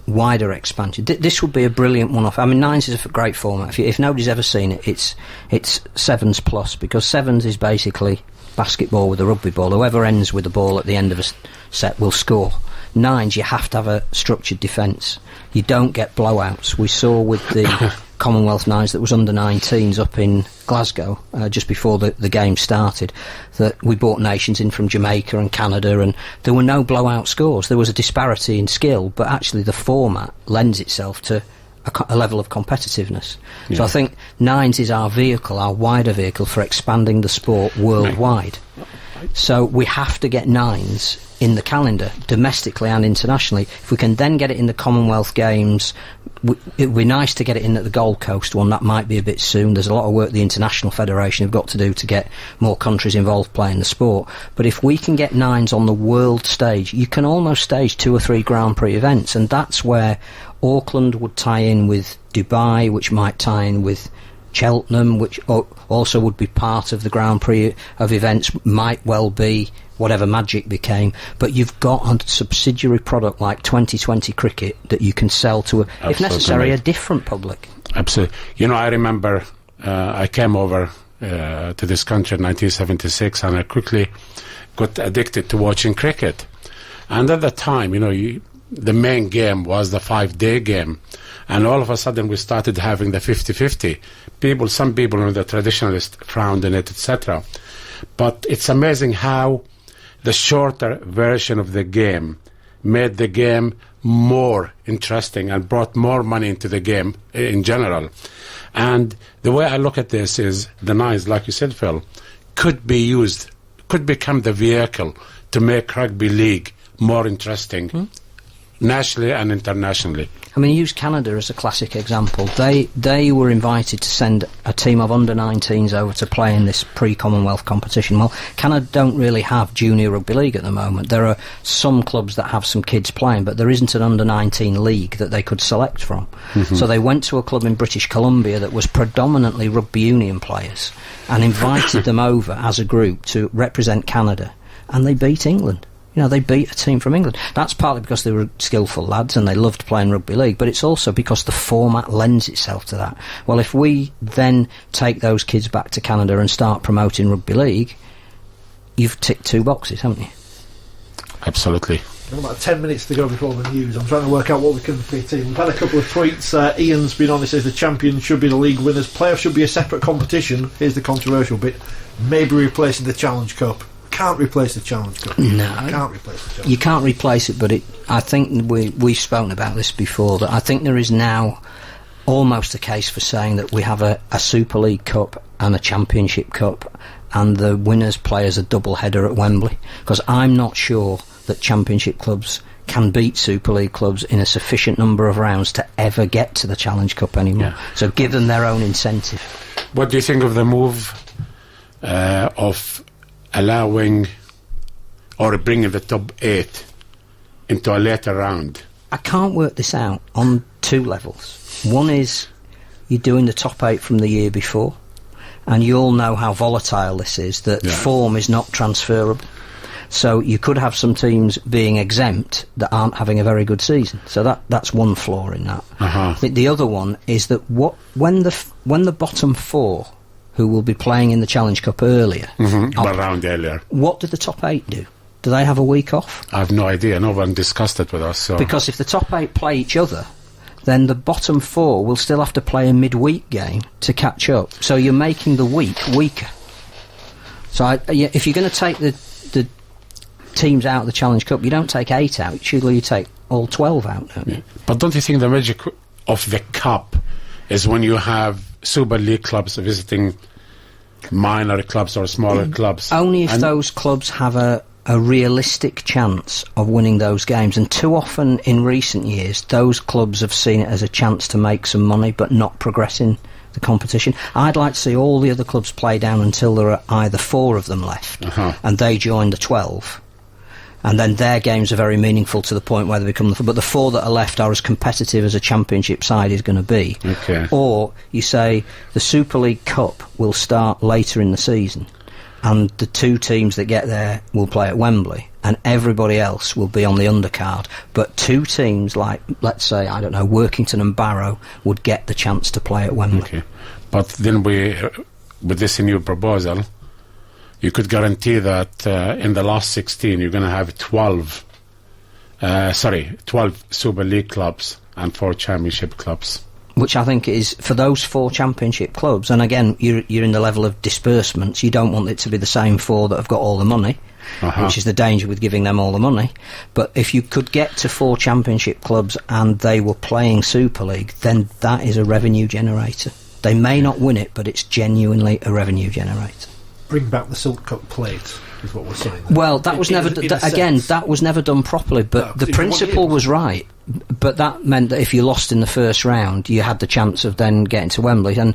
wider expansion, this would be a brilliant one-off. I mean, 9s is a great format. If nobody's ever seen it, it's 7s plus, because 7s is basically basketball with a rugby ball. Whoever ends with the ball at the end of a set will score. 9s, you have to have a structured defence. You don't get blowouts. We saw with the Commonwealth 9s that was under 19s up in Glasgow just before the game started, that we brought nations in from Jamaica and Canada, and there were no blowout scores. There was a disparity in skill, but actually the format lends itself to a level of competitiveness. So I think 9s is our vehicle, our wider vehicle for expanding the sport worldwide. So we have to get 9s in the calendar, domestically and internationally. If we can then get it in the Commonwealth Games, it would be nice to get it in at the Gold Coast one. That might be a bit soon. There's a lot of work the International Federation have got to do to get more countries involved playing the sport. But if we can get 9s on the world stage, you can almost stage 2 or 3 Grand Prix events, and that's where Auckland would tie in with Dubai, which might tie in with Cheltenham, which also would be part of the Grand Prix of events, might well be whatever Magic became. But you've got a subsidiary product like 2020 cricket that you can sell to, if necessary, a different public. Absolutely. I remember I came over to this country in 1976, and I quickly got addicted to watching cricket. And at the time, the main game was the 5-day game. And all of a sudden we started having the 50-50. Some people, the traditionalists, frowned on it, etc. But it's amazing how the shorter version of the game made the game more interesting and brought more money into the game in general. And the way I look at this is the 9s, like you said, Phil, could become the vehicle to make rugby league more interesting nationally and internationally. I mean, use Canada as a classic example. They were invited to send a team of under-19s over to play in this pre-Commonwealth competition. Well, Canada don't really have junior rugby league at the moment. There are some clubs that have some kids playing, but there isn't an under-19 league that they could select from. So they went to a club in British Columbia that was predominantly rugby union players and invited them over as a group to represent Canada, and they beat England. They beat a team from England. That's partly because they were skillful lads and they loved playing rugby league, but it's also because the format lends itself to that. Well, if we then take those kids back to Canada and start promoting rugby league, you've ticked 2 boxes, haven't you? Absolutely. Got about 10 minutes to go before the news. I'm trying to work out what we can fit in. We've had a couple of tweets. Ian's been on. He says the champion should be the league winners. Playoffs should be a separate competition. Here's the controversial bit. Maybe replacing the Challenge Cup. Can't replace the Challenge Cup. No. Can't replace the Challenge You can't replace it, but I think we've spoken about this before, that I think there is now almost a case for saying that we have a Super League Cup and a Championship Cup, and the winners play as a double header at Wembley, because I'm not sure that Championship clubs can beat Super League clubs in a sufficient number of rounds to ever get to the Challenge Cup anymore. Yeah. So give them their own incentive. What do you think of the move of allowing or bringing the top 8 into a later round? I can't work this out on two levels. One is you're doing the top 8 from the year before, and you all know how volatile this is, that form is not transferable. So you could have some teams being exempt that aren't having a very good season. So that's one flaw in that. I think the other one is that when the bottom 4, who will be playing in the Challenge Cup earlier, around earlier, what do the top 8 do? Do they have a week off? I have no idea. No one discussed it with us. So. Because if the top 8 play each other, then the bottom 4 will still have to play a midweek game to catch up. So you're making the week weaker. So if you're going to take the teams out of the Challenge Cup, you don't take 8 out. Usually you take all 12 out, don't you? But don't you think the magic of the Cup is when you have Super League clubs visiting minor clubs or smaller clubs? Only if those clubs have a realistic chance of winning those games. And too often in recent years, those clubs have seen it as a chance to make some money but not progressing the competition. I'd like to see all the other clubs play down until there are either 4 of them left and they join the 12. And then their games are very meaningful to the point where they become but the 4 that are left are as competitive as a Championship side is going to be. Okay. Or you say the Super League Cup will start later in the season, and the 2 teams that get there will play at Wembley, and everybody else will be on the undercard. But 2 teams like, let's say, I don't know, Workington and Barrow would get the chance to play at Wembley. Okay. But then with this new proposal, you could guarantee that in the last 16 you're going to have 12 Super League clubs and 4 Championship clubs. Which I think is, for those 4 Championship clubs, and again, you're in the level of disbursements, you don't want it to be the same 4 that have got all the money, which is the danger with giving them all the money. But if you could get to 4 Championship clubs and they were playing Super League, then that is a revenue generator. They may not win it, but it's genuinely a revenue generator. Bring back the Silk Cup plate is what we're saying there. Well, that was never that was never done properly, but the principle was right. But that meant that if you lost in the first round, you had the chance of then getting to Wembley, and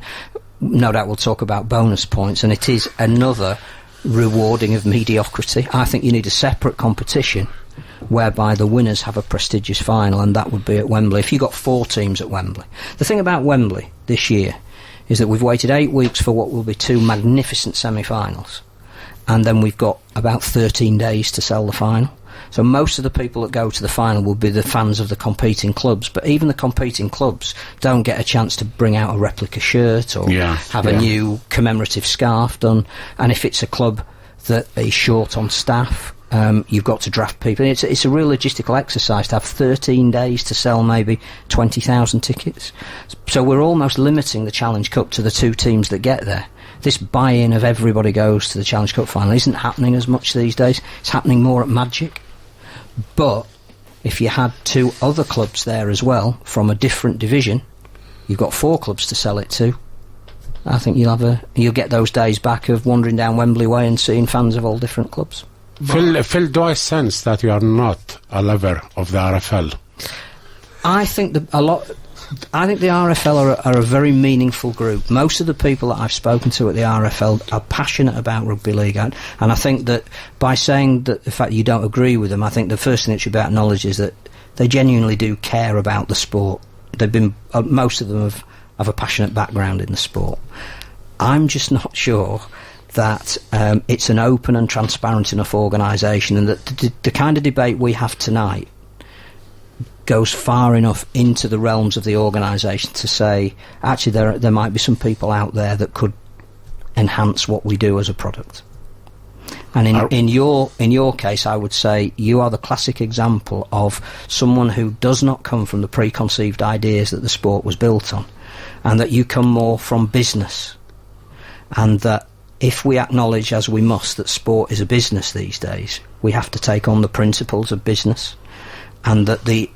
no doubt we'll talk about bonus points, and it is another rewarding of mediocrity. I think you need a separate competition whereby the winners have a prestigious final, and that would be at Wembley. If you got 4 teams at Wembley, the thing about Wembley this year is that we've waited 8 weeks for what will be 2 magnificent semi-finals, and then we've got about 13 days to sell the final. So most of the people that go to the final will be the fans of the competing clubs, but even the competing clubs don't get a chance to bring out a replica shirt or have a new commemorative scarf done. And if it's a club that is short on staff, you've got to draft people. It's a real logistical exercise to have 13 days to sell maybe 20,000 tickets. So we're almost limiting the Challenge Cup to the 2 teams that get there. This buy-in of everybody goes to the Challenge Cup final isn't happening as much these days. It's happening more at Magic. But if you had 2 other clubs there as well from a different division, you've got 4 clubs to sell it to. I think you'll get those days back of wandering down Wembley Way and seeing fans of all different clubs. Phil, do I sense that you are not a lover of the RFL? I think the RFL are a very meaningful group. Most of the people that I've spoken to at the RFL are passionate about rugby league, and I think that by saying that the fact that you don't agree with them, I think the first thing that should be acknowledged is that they genuinely do care about the sport. They've been most of them have a passionate background in the sport. I'm just not sure that it's an open and transparent enough organisation, and that the kind of debate we have tonight goes far enough into the realms of the organisation to say, actually, there might be some people out there that could enhance what we do as a product. And in your case, I would say you are the classic example of someone who does not come from the preconceived ideas that the sport was built on, and that you come more from business, and that if we acknowledge, as we must, that sport is a business these days, we have to take on the principles of business, and that the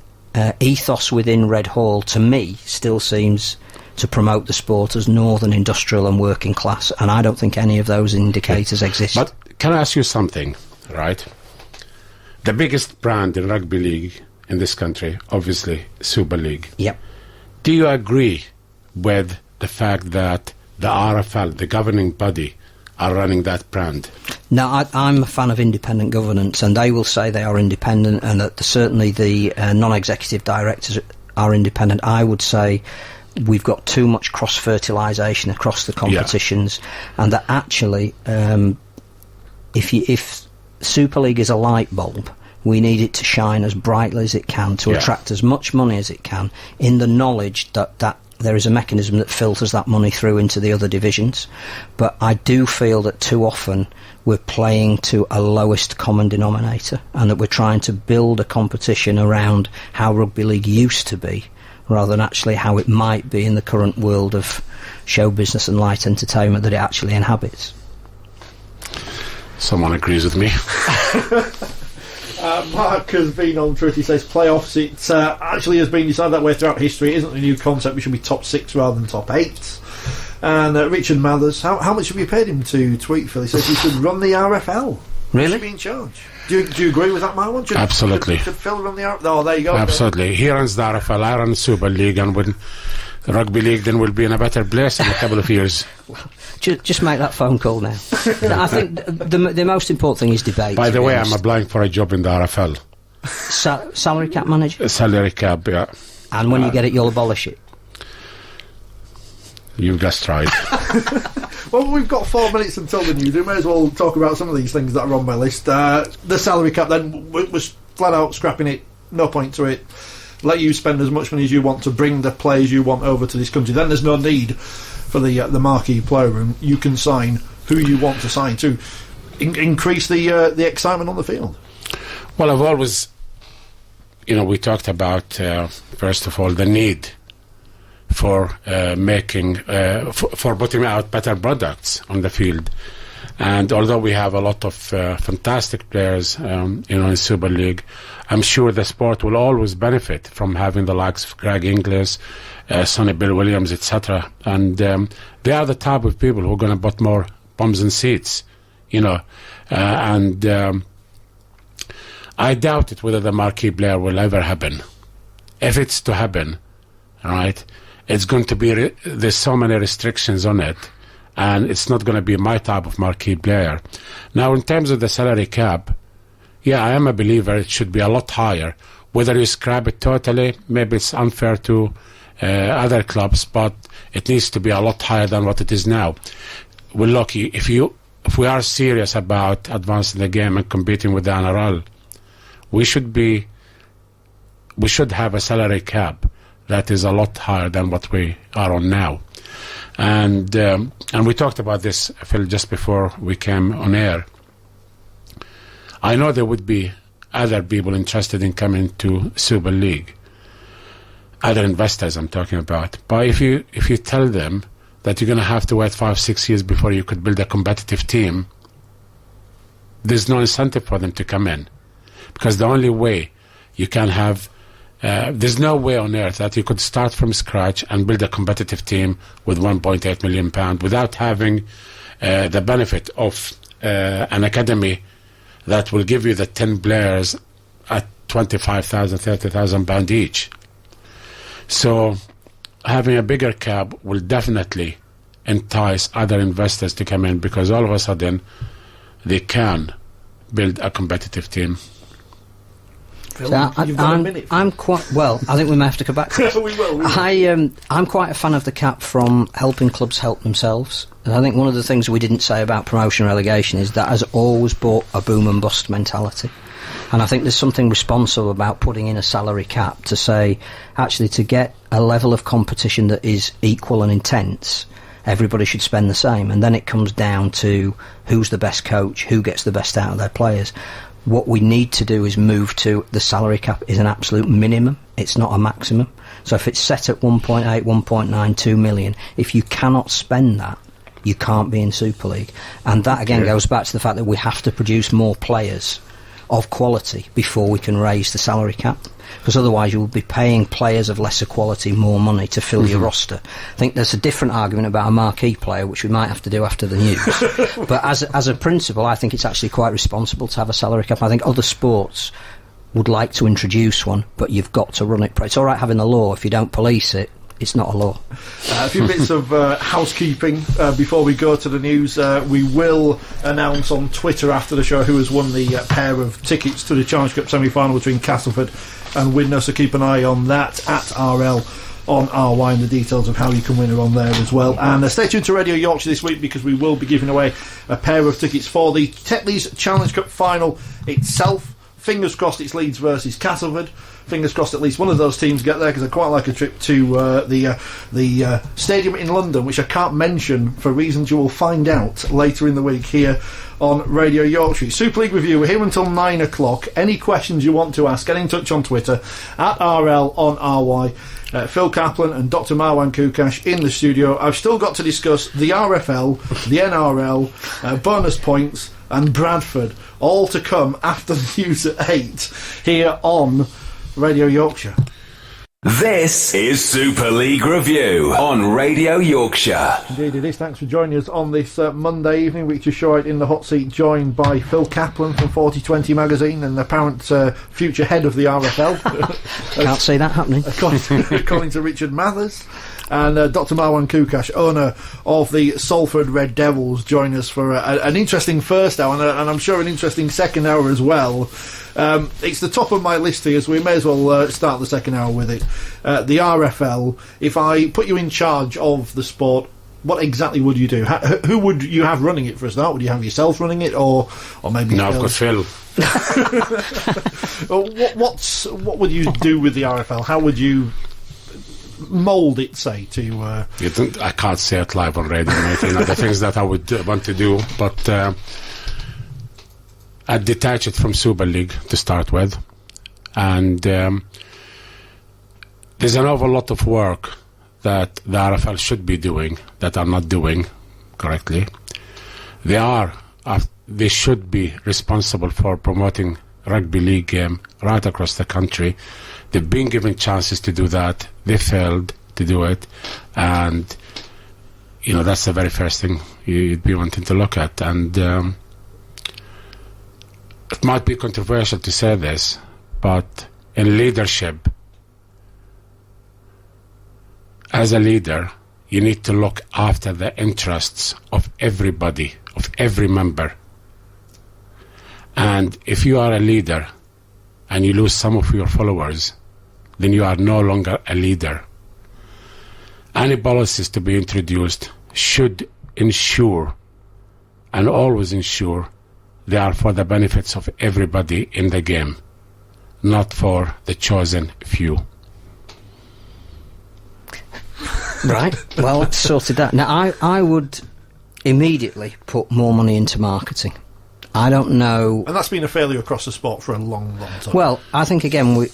ethos within Red Hall, to me, still seems to promote the sport as northern, industrial and working class, and I don't think any of those indicators exist. But can I ask you something, right? The biggest brand in rugby league in this country, obviously, Super League. Yep. Do you agree with the fact that the RFL, the governing body, are running that brand? No, I'm a fan of independent governance, and they will say they are independent, and that certainly the non-executive directors are independent. I would say we've got too much cross-fertilisation across the competitions, and that actually, if Super League is a light bulb, we need it to shine as brightly as it can to attract as much money as it can, in the knowledge that there is a mechanism that filters that money through into the other divisions. But I do feel that too often we're playing to a lowest common denominator, and that we're trying to build a competition around how rugby league used to be, rather than actually how it might be in the current world of show business and light entertainment that it actually inhabits. Someone agrees with me. Mark has been on Truth. He says playoffs, it actually has been decided that way throughout history. It isn't a new concept. We should be top 6 rather than top 8. And Richard Mathers, how much have you paid him to tweet, Phil? He says you should run the RFL. Really? You should be in charge. Do you agree with that, Marwan? Absolutely. Should Phil run the RFL? Oh, there you go. Absolutely. He runs the RFL, I run the Super League, and when Rugby League then will be in a better place in a couple of years. Just make that phone call now. I think the most important thing is debate. By the way, I'm applying for a job in the RFL. Salary cap manager? Salary cap, yeah. And when you get it, you'll abolish it. You've just tried. Well, we've got 4 minutes until the news. We may as well talk about some of these things that are on my list. The salary cap then was flat out scrapping it. No point to it. Let you spend as much money as you want to bring the players you want over to this country. Then there's no need for the marquee player room. You can sign who you want to sign to increase the excitement on the field. Well, I've always, we talked about first of all the need for making for putting out better products on the field. And although we have a lot of fantastic players, in Super League, I'm sure the sport will always benefit from having the likes of Greg Inglis, Sonny Bill Williams, etc. And they are the type of people who are going to put more bums in seats, and I doubt it whether the marquee player will ever happen. If it's to happen, right, it's going to be there's so many restrictions on it, and it's not going to be my type of marquee player. Now, in terms of the salary cap, I am a believer it should be a lot higher. Whether you scrap it totally, maybe it's unfair to other clubs, but it needs to be a lot higher than what it is now. Well, look, if we are serious about advancing the game and competing with the NRL, we should have a salary cap that is a lot higher than what we are on now. And we talked about this, Phil, just before we came on air. I know there would be other people interested in coming to Super League, other investors I'm talking about. But if you tell them that you're going to have to wait 5-6 years before you could build a competitive team, there's no incentive for them to come in. Because the only way you can have there's no way on earth that you could start from scratch and build a competitive team with £1.8 million without having the benefit of an academy that will give you the 10 players at £25,000, £30,000 each. So having a bigger cap will definitely entice other investors to come in, because all of a sudden they can build a competitive team. Phil, So I'm quite well. I think we may have to come back to this. we will. I'm quite a fan of the cap from helping clubs help themselves. And I think one of the things we didn't say about promotion and relegation is that has always brought a boom and bust mentality. And I think there's something responsible about putting in a salary cap to say, actually, to get a level of competition that is equal and intense, everybody should spend the same, and then it comes down to who's the best coach, who gets the best out of their players. What we need to do is move to the salary cap is an absolute minimum, it's not a maximum. So if it's set at 1.8, 1.9, 2 million, if you cannot spend that, you can't be in Super League. And that again goes back to the fact that we have to produce more players of quality before we can raise the salary cap, because otherwise you will be paying players of lesser quality more money to fill your roster. I think there's a different argument about a marquee player, which we might have to do after the news. But as a principle, I think it's actually quite responsible to have a salary cap. I think other sports would like to introduce one, but you've got to run it. It's all right having the law. If you don't police it, it's not a law. A few bits of housekeeping before we go to the news. We will announce on Twitter after the show who has won the pair of tickets to the Challenge Cup semi-final between Castleford and Widnes, so keep an eye on that at RL on RY, and the details of how you can win are on there as well. And stay tuned to Radio Yorkshire this week, because we will be giving away a pair of tickets for the Tetley's Challenge Cup final itself. Fingers crossed it's Leeds versus Castleford. Fingers crossed at least one of those teams get there, because I quite like a trip to the stadium in London, which I can't mention for reasons you will find out later in the week here on Radio Yorkshire. Super League Review, we're here until 9 o'clock. Any questions you want to ask, get in touch on Twitter at RL on RY. Phil Caplan and Dr. Marwan Koukash in the studio. I've still got to discuss the RFL, the NRL, bonus points and Bradford, all to come after the news at 8 here on Radio Yorkshire. This is Super League Review on Radio Yorkshire. Indeed it is. Thanks for joining us on this Monday evening. Richard Shorett in the hot seat, joined by Phil Caplan from 4020 magazine and the apparent future head of the RFL. Can't see that happening. According to Richard Mathers. And Dr. Marwan Koukash, owner of the Salford Red Devils, join us for an interesting first hour and I'm sure an interesting second hour as well. It's the top of my list here, so we may as well start the second hour with it. The RFL, if I put you in charge of the sport, what exactly would you do? Who would you have running it for a start? Would you have yourself running it, or maybe... No, I've got Phil. What would you do with the RFL? How would you mould it, say, to... I can't say it live on radio, mate. The things that I would want to do, but I'd detach it from Super League to start with, and there's an awful lot of work that the RFL should be doing that are not doing correctly. They should be responsible for promoting rugby league game right across the country. They've been given chances to do that. They failed to do it, and that's the very first thing you'd be wanting to look at. And it might be controversial to say this, but in leadership, as a leader, you need to look after the interests of everybody, of every member. And if you are a leader and you lose some of your followers, then you are no longer a leader. Any policies to be introduced should ensure, and always ensure, they are for the benefits of everybody in the game, not for the chosen few. Right, well, that's sorted that. Now, I would immediately put more money into marketing. I don't know... And that's been a failure across the sport for a long, long time. Well, I think, again, we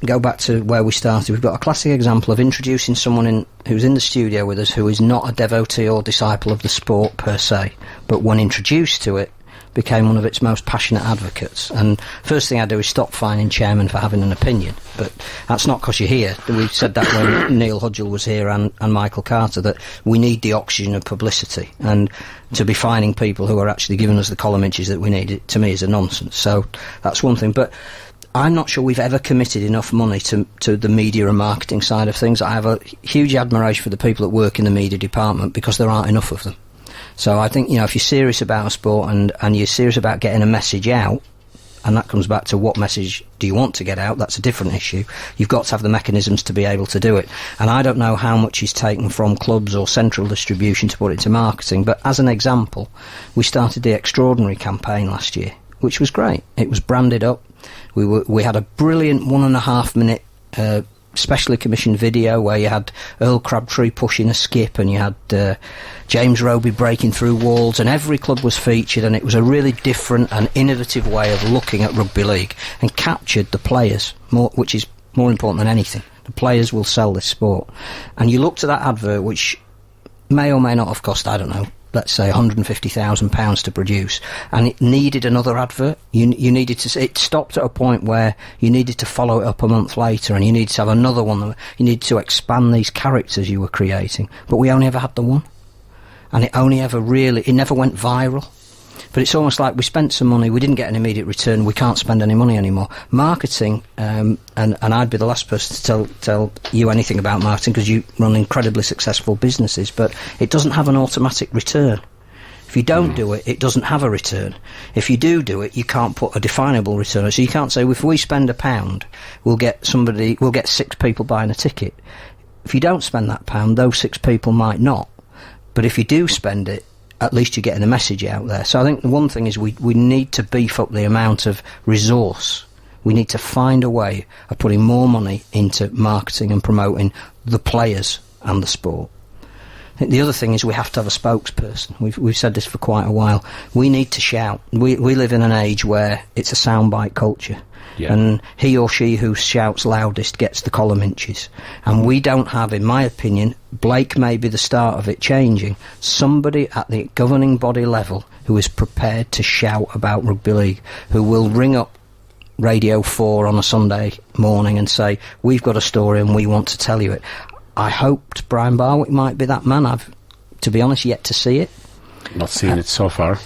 go back to where we started. We've got a classic example of introducing someone who's in the studio with us who is not a devotee or disciple of the sport per se, but when introduced to it, became one of its most passionate advocates. And first thing I do is stop fining chairman for having an opinion, but that's not because you're here. We said that when Neil Hudgell was here and Michael Carter, that we need the oxygen of publicity, and to be fining people who are actually giving us the column inches that we need, to me, is a nonsense. So that's one thing, but I'm not sure we've ever committed enough money to the media and marketing side of things. I have a huge admiration for the people that work in the media department, because there aren't enough of them. So I think, if you're serious about a sport and you're serious about getting a message out, and that comes back to what message do you want to get out, that's a different issue. You've got to have the mechanisms to be able to do it. And I don't know how much is taken from clubs or central distribution to put into marketing, but as an example, we started the Extraordinary campaign last year, which was great. It was branded up. We had a brilliant 1.5 minute specially commissioned video where you had Earl Crabtree pushing a skip and you had James Roby breaking through walls, and every club was featured, and it was a really different and innovative way of looking at rugby league and captured the players, which is more important than anything. The players will sell this sport. And you looked at that advert, which may or may not have cost, I don't know, let's say £150,000 to produce, and it needed another advert. You needed to. It stopped at a point where you needed to follow it up a month later, and you needed to have another one. You needed to expand these characters you were creating, but we only ever had the one, and it never went viral. But it's almost like we spent some money, we didn't get an immediate return, we can't spend any money anymore. Marketing, and I'd be the last person to tell you anything about marketing because you run incredibly successful businesses, but it doesn't have an automatic return. If you don't do it, it doesn't have a return. If you do it, you can't put a definable return. So you can't say, if we spend £1, we'll get 6 people buying a ticket. If you don't spend that £1, those 6 people might not. But if you do spend it, at least you're getting the message out there. So I think the one thing is we need to beef up the amount of resource. We need to find a way of putting more money into marketing and promoting the players and the sport. I think the other thing is we have to have a spokesperson. We've said this for quite a while. We need to shout. We live in an age where it's a soundbite culture. Yeah. And he or she who shouts loudest gets the column inches. And we don't have, in my opinion, Blake may be the start of it changing, somebody at the governing body level who is prepared to shout about rugby league, who will ring up Radio 4 on a Sunday morning and say, we've got a story and we want to tell you it. I hoped Brian Barwick might be that man. I've, to be honest, yet to see it. Not seen it so far.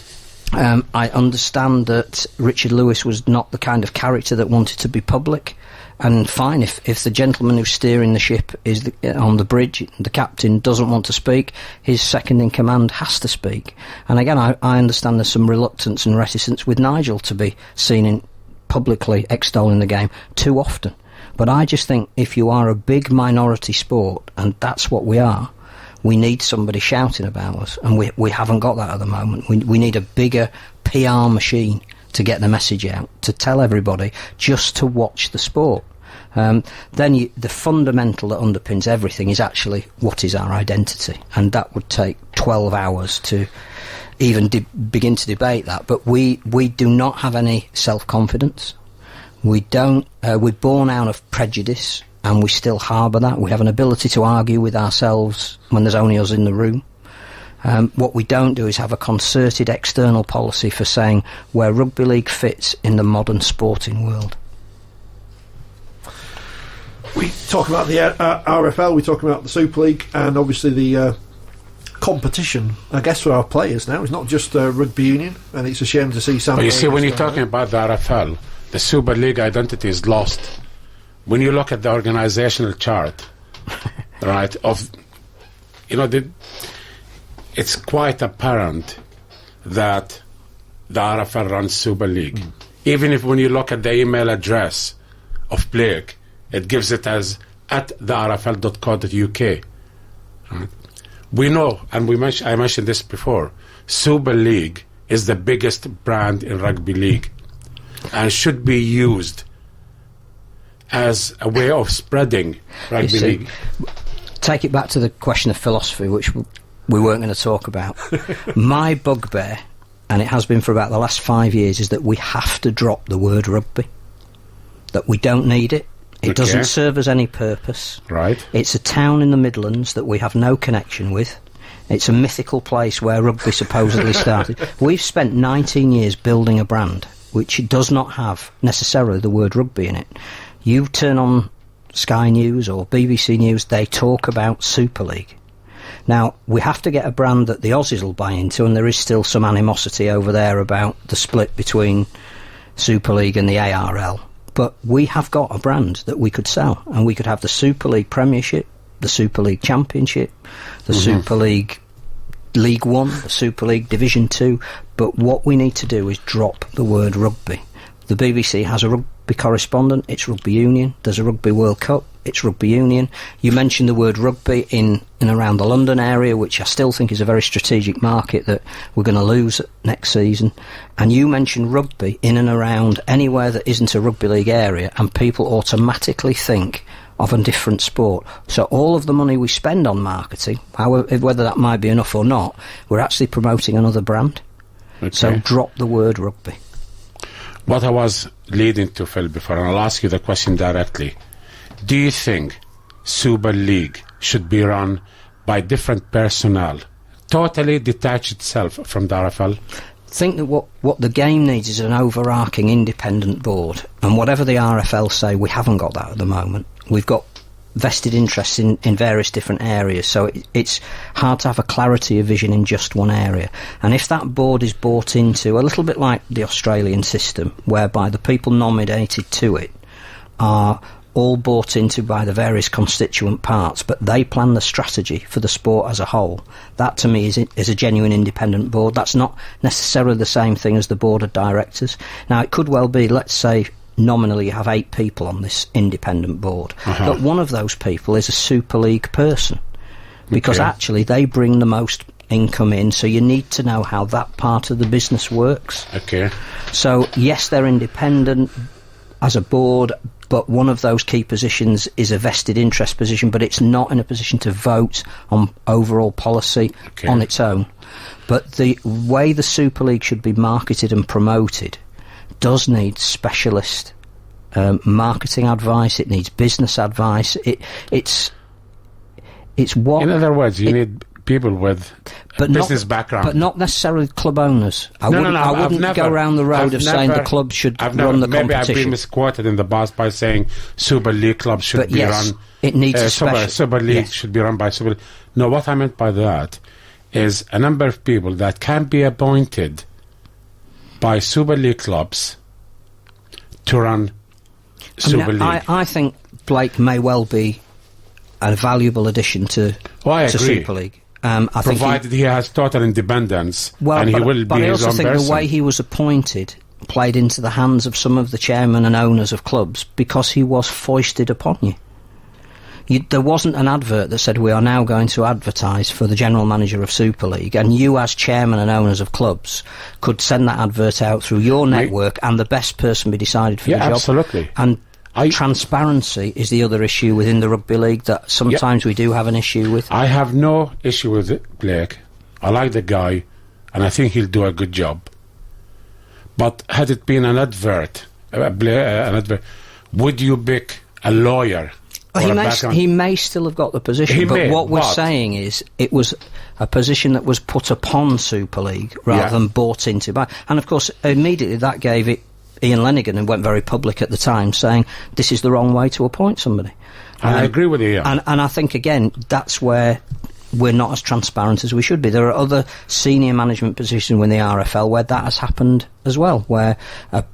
I understand that Richard Lewis was not the kind of character that wanted to be public, and fine, if the gentleman who's steering the ship is on the bridge, the captain doesn't want to speak, his second in command has to speak. And again, I understand there's some reluctance and reticence with Nigel to be seen in publicly extolling the game too often. But I just think if you are a big minority sport, and that's what we are, we need somebody shouting about us, and we haven't got that at the moment. We need a bigger PR machine to get the message out, to tell everybody just to watch the sport. Then the fundamental that underpins everything is actually what is our identity, and that would take 12 hours to even begin to debate that. But we do not have any self-confidence. We're born out of prejudice, and we still harbour that. We have an ability to argue with ourselves when there's only us in the room. What we don't do is have a concerted external policy for saying where rugby league fits in the modern sporting world. We talk about the RFL, we talk about the Super League, and obviously the competition, I guess, for our players now. It's not just rugby union, and it's a shame to see some... But you see, when you're talking about the RFL, the Super League identity is lost. When you look at the organizational chart, right, it's quite apparent that the RFL runs Super League. Even if when you look at the email address of Blake, it gives it as @therfl.co.uk. Right? We know, and I mentioned this before, Super League is the biggest brand in rugby league and should be used as a way of spreading rugby league. Take it back to the question of philosophy, which we weren't going to talk about. My bugbear, and it has been for about the last 5 years, is that we have to drop the word rugby. That we don't need it. It doesn't serve us any purpose. Right. It's a town in the Midlands that we have no connection with. It's a mythical place where rugby supposedly started. We've spent 19 years building a brand which does not have necessarily the word rugby in it. You turn on Sky News or BBC News, they talk about Super League. Now, we have to get a brand that the Aussies will buy into, and there is still some animosity over there about the split between Super League and the ARL. But we have got a brand that we could sell, and we could have the Super League Premiership, the Super League Championship, the Super League League 1, the Super League Division 2, but what we need to do is drop the word rugby. The BBC has a rugby correspondent, it's Rugby Union. There's a Rugby World Cup, it's Rugby Union. You mentioned the word rugby in and around the London area, which I still think is a very strategic market that we're going to lose next season. And you mentioned rugby in and around anywhere that isn't a rugby league area, and people automatically think of a different sport. So all of the money we spend on marketing, however, whether that might be enough or not, we're actually promoting another brand. Okay. So drop the word rugby. What I was leading to, Phil, before, and I'll ask you the question directly. Do you think Super League should be run by different personnel, totally detach itself from the RFL? I think that what the game needs is an overarching independent board, and whatever the RFL say, we haven't got that at the moment. We've got vested interests in various different areas, so it's hard to have a clarity of vision in just one area. And if that board is bought into, a little bit like the Australian system, whereby the people nominated to it are all bought into by the various constituent parts, but they plan the strategy for the sport as a whole. That, to me, is a genuine independent board. That's not necessarily the same thing as the board of directors. Now, it could well be, let's say, nominally you have 8 people on this independent board, but one of those people is a Super League person, because actually they bring the most income in, so you need to know how that part of the business works. Okay. So, yes, they're independent as a board, but one of those key positions is a vested interest position, but it's not in a position to vote on overall policy on its own. But the way the Super League should be marketed and promoted does need specialist marketing advice. It needs business advice. It's what... In other words, you need people with business background. But not necessarily club owners. I wouldn't go around the road saying the club should run the competition. Maybe I've been misquoted in the past by saying Super League clubs should be run... it needs a special... Super League should be run by Super League. No, what I meant by that is a number of people that can be appointed by Super League clubs to run Super League. I think Blake may well be a valuable addition to Super League. Provided he has total independence, and he will be his own person. But I also think the way he was appointed played into the hands of some of the chairmen and owners of clubs, because he was foisted upon you. There wasn't an advert that said we are now going to advertise for the general manager of Super League, and you as chairman and owners of clubs could send that advert out through your network and the best person be decided for the job. Absolutely. And transparency is the other issue within the Rugby League that sometimes we do have an issue with. I have no issue with it, Blake. I like the guy, and I think he'll do a good job. But had it been an advert, would you pick a lawyer? He may still have got the position, but what we're saying is it was a position that was put upon Super League rather than bought into by. And of course, immediately that gave it Ian Lenigan, and went very public at the time, saying this is the wrong way to appoint somebody. And I agree with you. And I think, again, that's where we're not as transparent as we should be. There are other senior management positions within the RFL where that has happened as well, where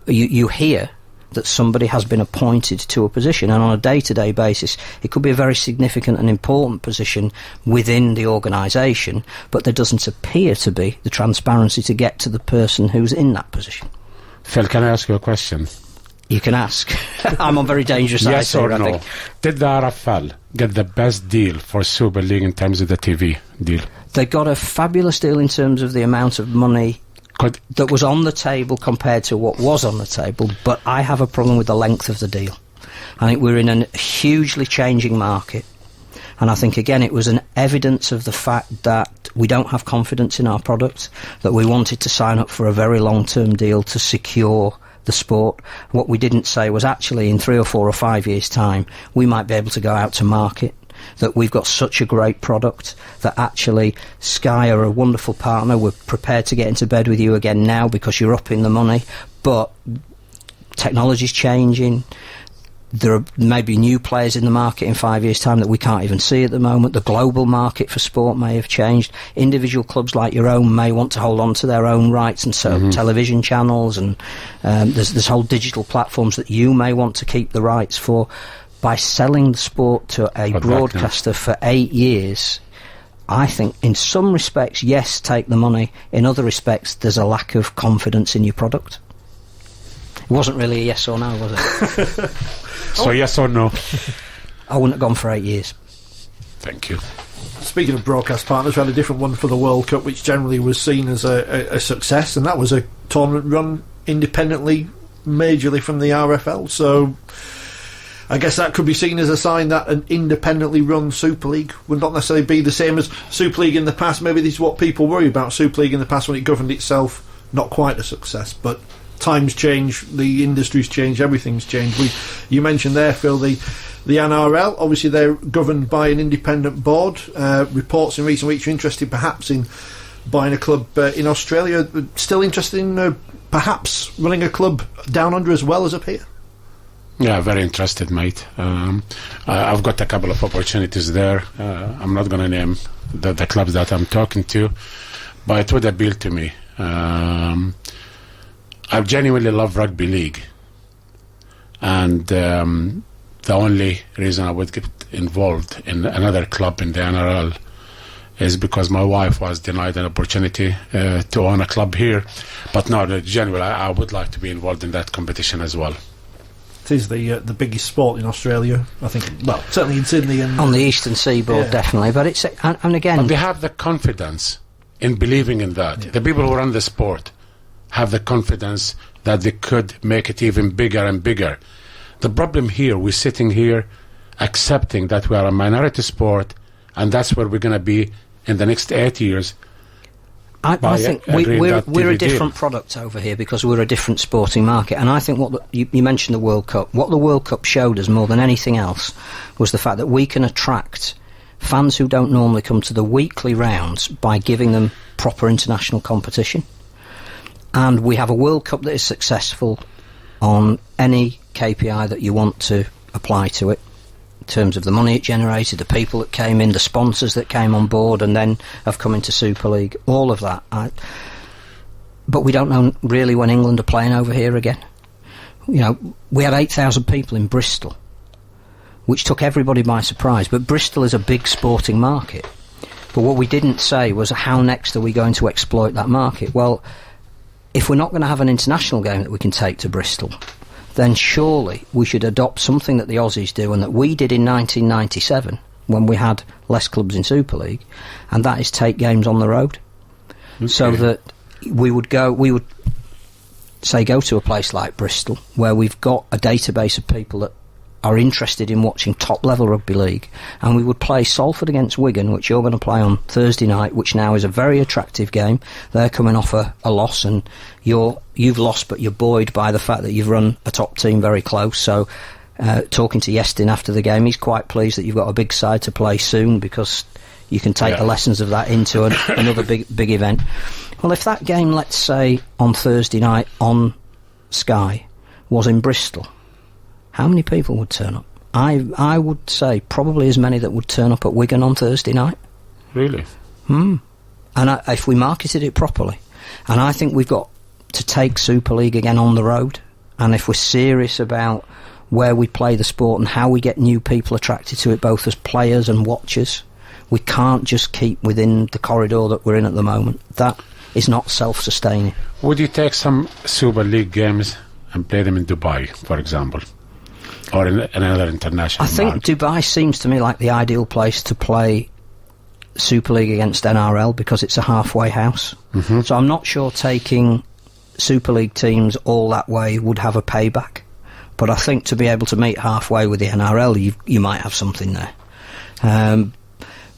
you hear that somebody has been appointed to a position, and on a day-to-day basis it could be a very significant and important position within the organisation, but there doesn't appear to be the transparency to get to the person who's in that position. Phil, can I ask you a question? You can ask. I'm on very dangerous side. Yes or no? I think. Did the RFL get the best deal for Super League in terms of the TV deal? They got a fabulous deal in terms of the amount of money that was on the table compared to what was on the table, but I have a problem with the length of the deal. I think we're in a hugely changing market, and I think, again, it was an evidence of the fact that we don't have confidence in our product, that we wanted to sign up for a very long-term deal to secure the sport. What we didn't say was actually in 3 or 4 or 5 years' time we might be able to go out to market, that we've got such a great product that actually Sky are a wonderful partner. We're prepared to get into bed with you again now because you're upping the money, but technology's changing. There are maybe new players in the market in 5 years' time that we can't even see at the moment. The global market for sport may have changed. Individual clubs like your own may want to hold on to their own rights and television channels, and there's whole digital platforms that you may want to keep the rights for. By selling the sport to a broadcaster for 8 years, I think in some respects, yes, take the money. In other respects, there's a lack of confidence in your product. It wasn't really a yes or no, was it? So yes or no? I wouldn't have gone for 8 years. Thank you. Speaking of broadcast partners, we had a different one for the World Cup, which generally was seen as a success, and that was a tournament run independently, majorly from the RFL. So I guess that could be seen as a sign that an independently run Super League would not necessarily be the same as Super League in the past. Maybe this is what people worry about Super League in the past when it governed itself. Not quite a success, but times change, the industry's changed, everything's changed. You mentioned there, Phil, the NRL, obviously they're governed by an independent board. Reports in recent weeks are interested perhaps in buying a club in Australia. Still interested in perhaps running a club down under as well as up here? Yeah, very interested, mate. I've got a couple of opportunities there. I'm not going to name the clubs that I'm talking to, but it would appeal to me. I genuinely love rugby league, and the only reason I would get involved in another club in the NRL is because my wife was denied an opportunity to own a club here. But no, genuinely, I would like to be involved in that competition as well. It is the biggest sport in Australia, I think. Well, certainly in Sydney and on the eastern seaboard, definitely. But it's and again, but they have the confidence in believing in that. Yeah. The people who run the sport have the confidence that they could make it even bigger and bigger. The problem here, we're sitting here accepting that we are a minority sport, and that's where we're going to be in the next 8 years. I think we're a different product over here because we're a different sporting market. And I think what you mentioned the World Cup. What the World Cup showed us more than anything else was the fact that we can attract fans who don't normally come to the weekly rounds by giving them proper international competition. And we have a World Cup that is successful on any KPI that you want to apply to it, in terms of the money it generated, the people that came in, the sponsors that came on board and then have come into Super League, all of that. But we don't know really when England are playing over here again. You know, we had 8,000 people in Bristol, which took everybody by surprise. But Bristol is a big sporting market. But what we didn't say was how next are we going to exploit that market? Well, if we're not going to have an international game that we can take to Bristol, then surely we should adopt something that the Aussies do and that we did in 1997 when we had less clubs in Super League, and that is take games on the road. Okay. So that we would go to a place like Bristol where we've got a database of people that are interested in watching top-level rugby league, and we would play Salford against Wigan, which you're going to play on Thursday night, which now is a very attractive game. They're coming off a loss, and you've lost, but you're buoyed by the fact that you've run a top team very close. So talking to Yestin after the game, he's quite pleased that you've got a big side to play soon because you can take the lessons of that into another big event. Well, if that game, let's say, on Thursday night on Sky was in Bristol, how many people would turn up? I would say probably as many that would turn up at Wigan on Thursday night. Really? Hmm. And if we marketed it properly, and I think we've got to take Super League again on the road, and if we're serious about where we play the sport and how we get new people attracted to it, both as players and watchers, we can't just keep within the corridor that we're in at the moment. That is not self-sustaining. Would you take some Super League games and play them in Dubai, for example? Or in another international I think market? Dubai seems to me like the ideal place to play Super League against NRL because it's a halfway house. Mm-hmm. So I'm not sure taking Super League teams all that way would have a payback. But I think to be able to meet halfway with the NRL, you might have something there.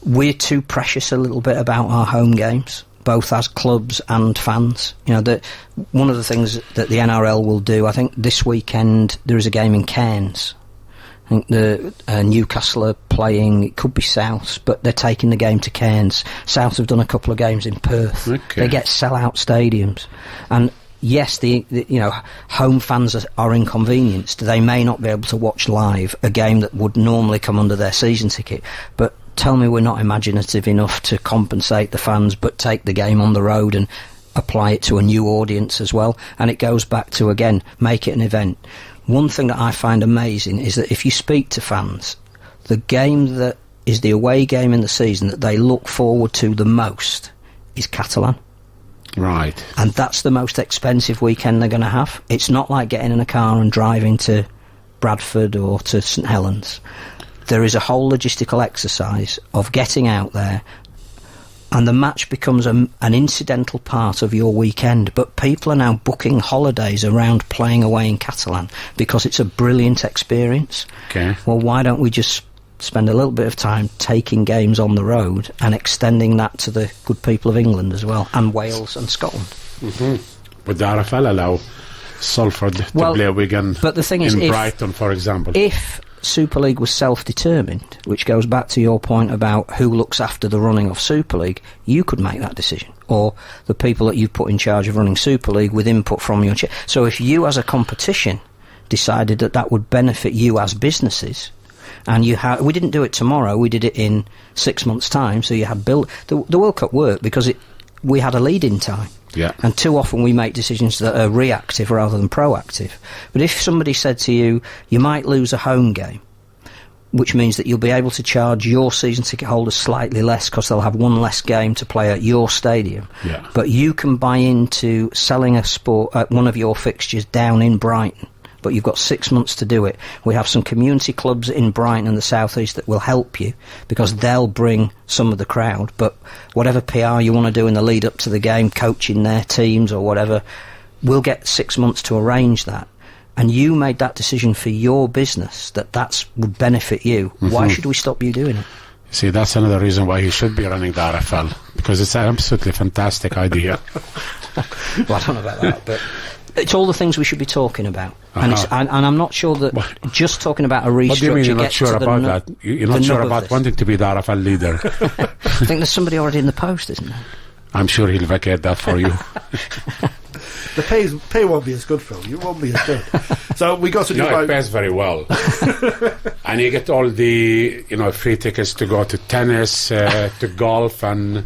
We're too precious a little bit about our home games, both as clubs and fans. You know, one of the things that the NRL will do, I think this weekend there is a game in Cairns. I think the Newcastle are playing, it could be South, but they're taking the game to Cairns. South have done a couple of games in Perth. Okay. They get sell-out stadiums. And yes, the home fans are inconvenienced. They may not be able to watch live a game that would normally come under their season ticket, but tell me we're not imaginative enough to compensate the fans but take the game on the road and apply it to a new audience as well. And it goes back to, again, make it an event. One thing that I find amazing is that if you speak to fans, the game that is the away game in the season that they look forward to the most is Catalan. Right. And that's the most expensive weekend they're going to have. It's not like getting in a car and driving to Bradford or to St Helens. There is a whole logistical exercise of getting out there, and the match becomes an incidental part of your weekend, but people are now booking holidays around playing away in Catalan because it's a brilliant experience. Okay. Well, why don't we just spend a little bit of time taking games on the road and extending that to the good people of England as well, and Wales and Scotland? Would the RFL allow Salford to play Wigan but the thing is, in Brighton, for example? If Super League was self-determined, which goes back to your point about who looks after the running of Super League, you could make that decision, or the people that you've put in charge of running Super League with input from your so if you as a competition decided that would benefit you as businesses, and we didn't do it tomorrow, we did it in 6 months' time, so you had the World Cup worked because we had a lead-in time. Yeah. And too often we make decisions that are reactive rather than proactive. But if somebody said to you, you might lose a home game, which means that you'll be able to charge your season ticket holders slightly less because they'll have one less game to play at your stadium. Yeah. But you can buy into selling one of your fixtures down in Brighton. But you've got 6 months to do it. We have some community clubs in Brighton and the South East that will help you because they'll bring some of the crowd. But whatever PR you want to do in the lead up to the game, coaching their teams or whatever, we'll get 6 months to arrange that. And you made that decision for your business, that would benefit you. Why should we stop you doing it? See, that's another reason why he should be running the RFL, because it's an absolutely fantastic idea. Well, I don't know about that, but it's all the things we should be talking about. And I'm not sure that just talking about a restructure. What do you mean you're not sure about that? You're not sure about wanting to be the RFL leader? I think there's somebody already in the post, isn't there? I'm sure he'll vacate that for you. The pay won't be as good, Phil. You won't be as good. So we got to do. It pays very well, and you get all the free tickets to go to tennis, to golf, and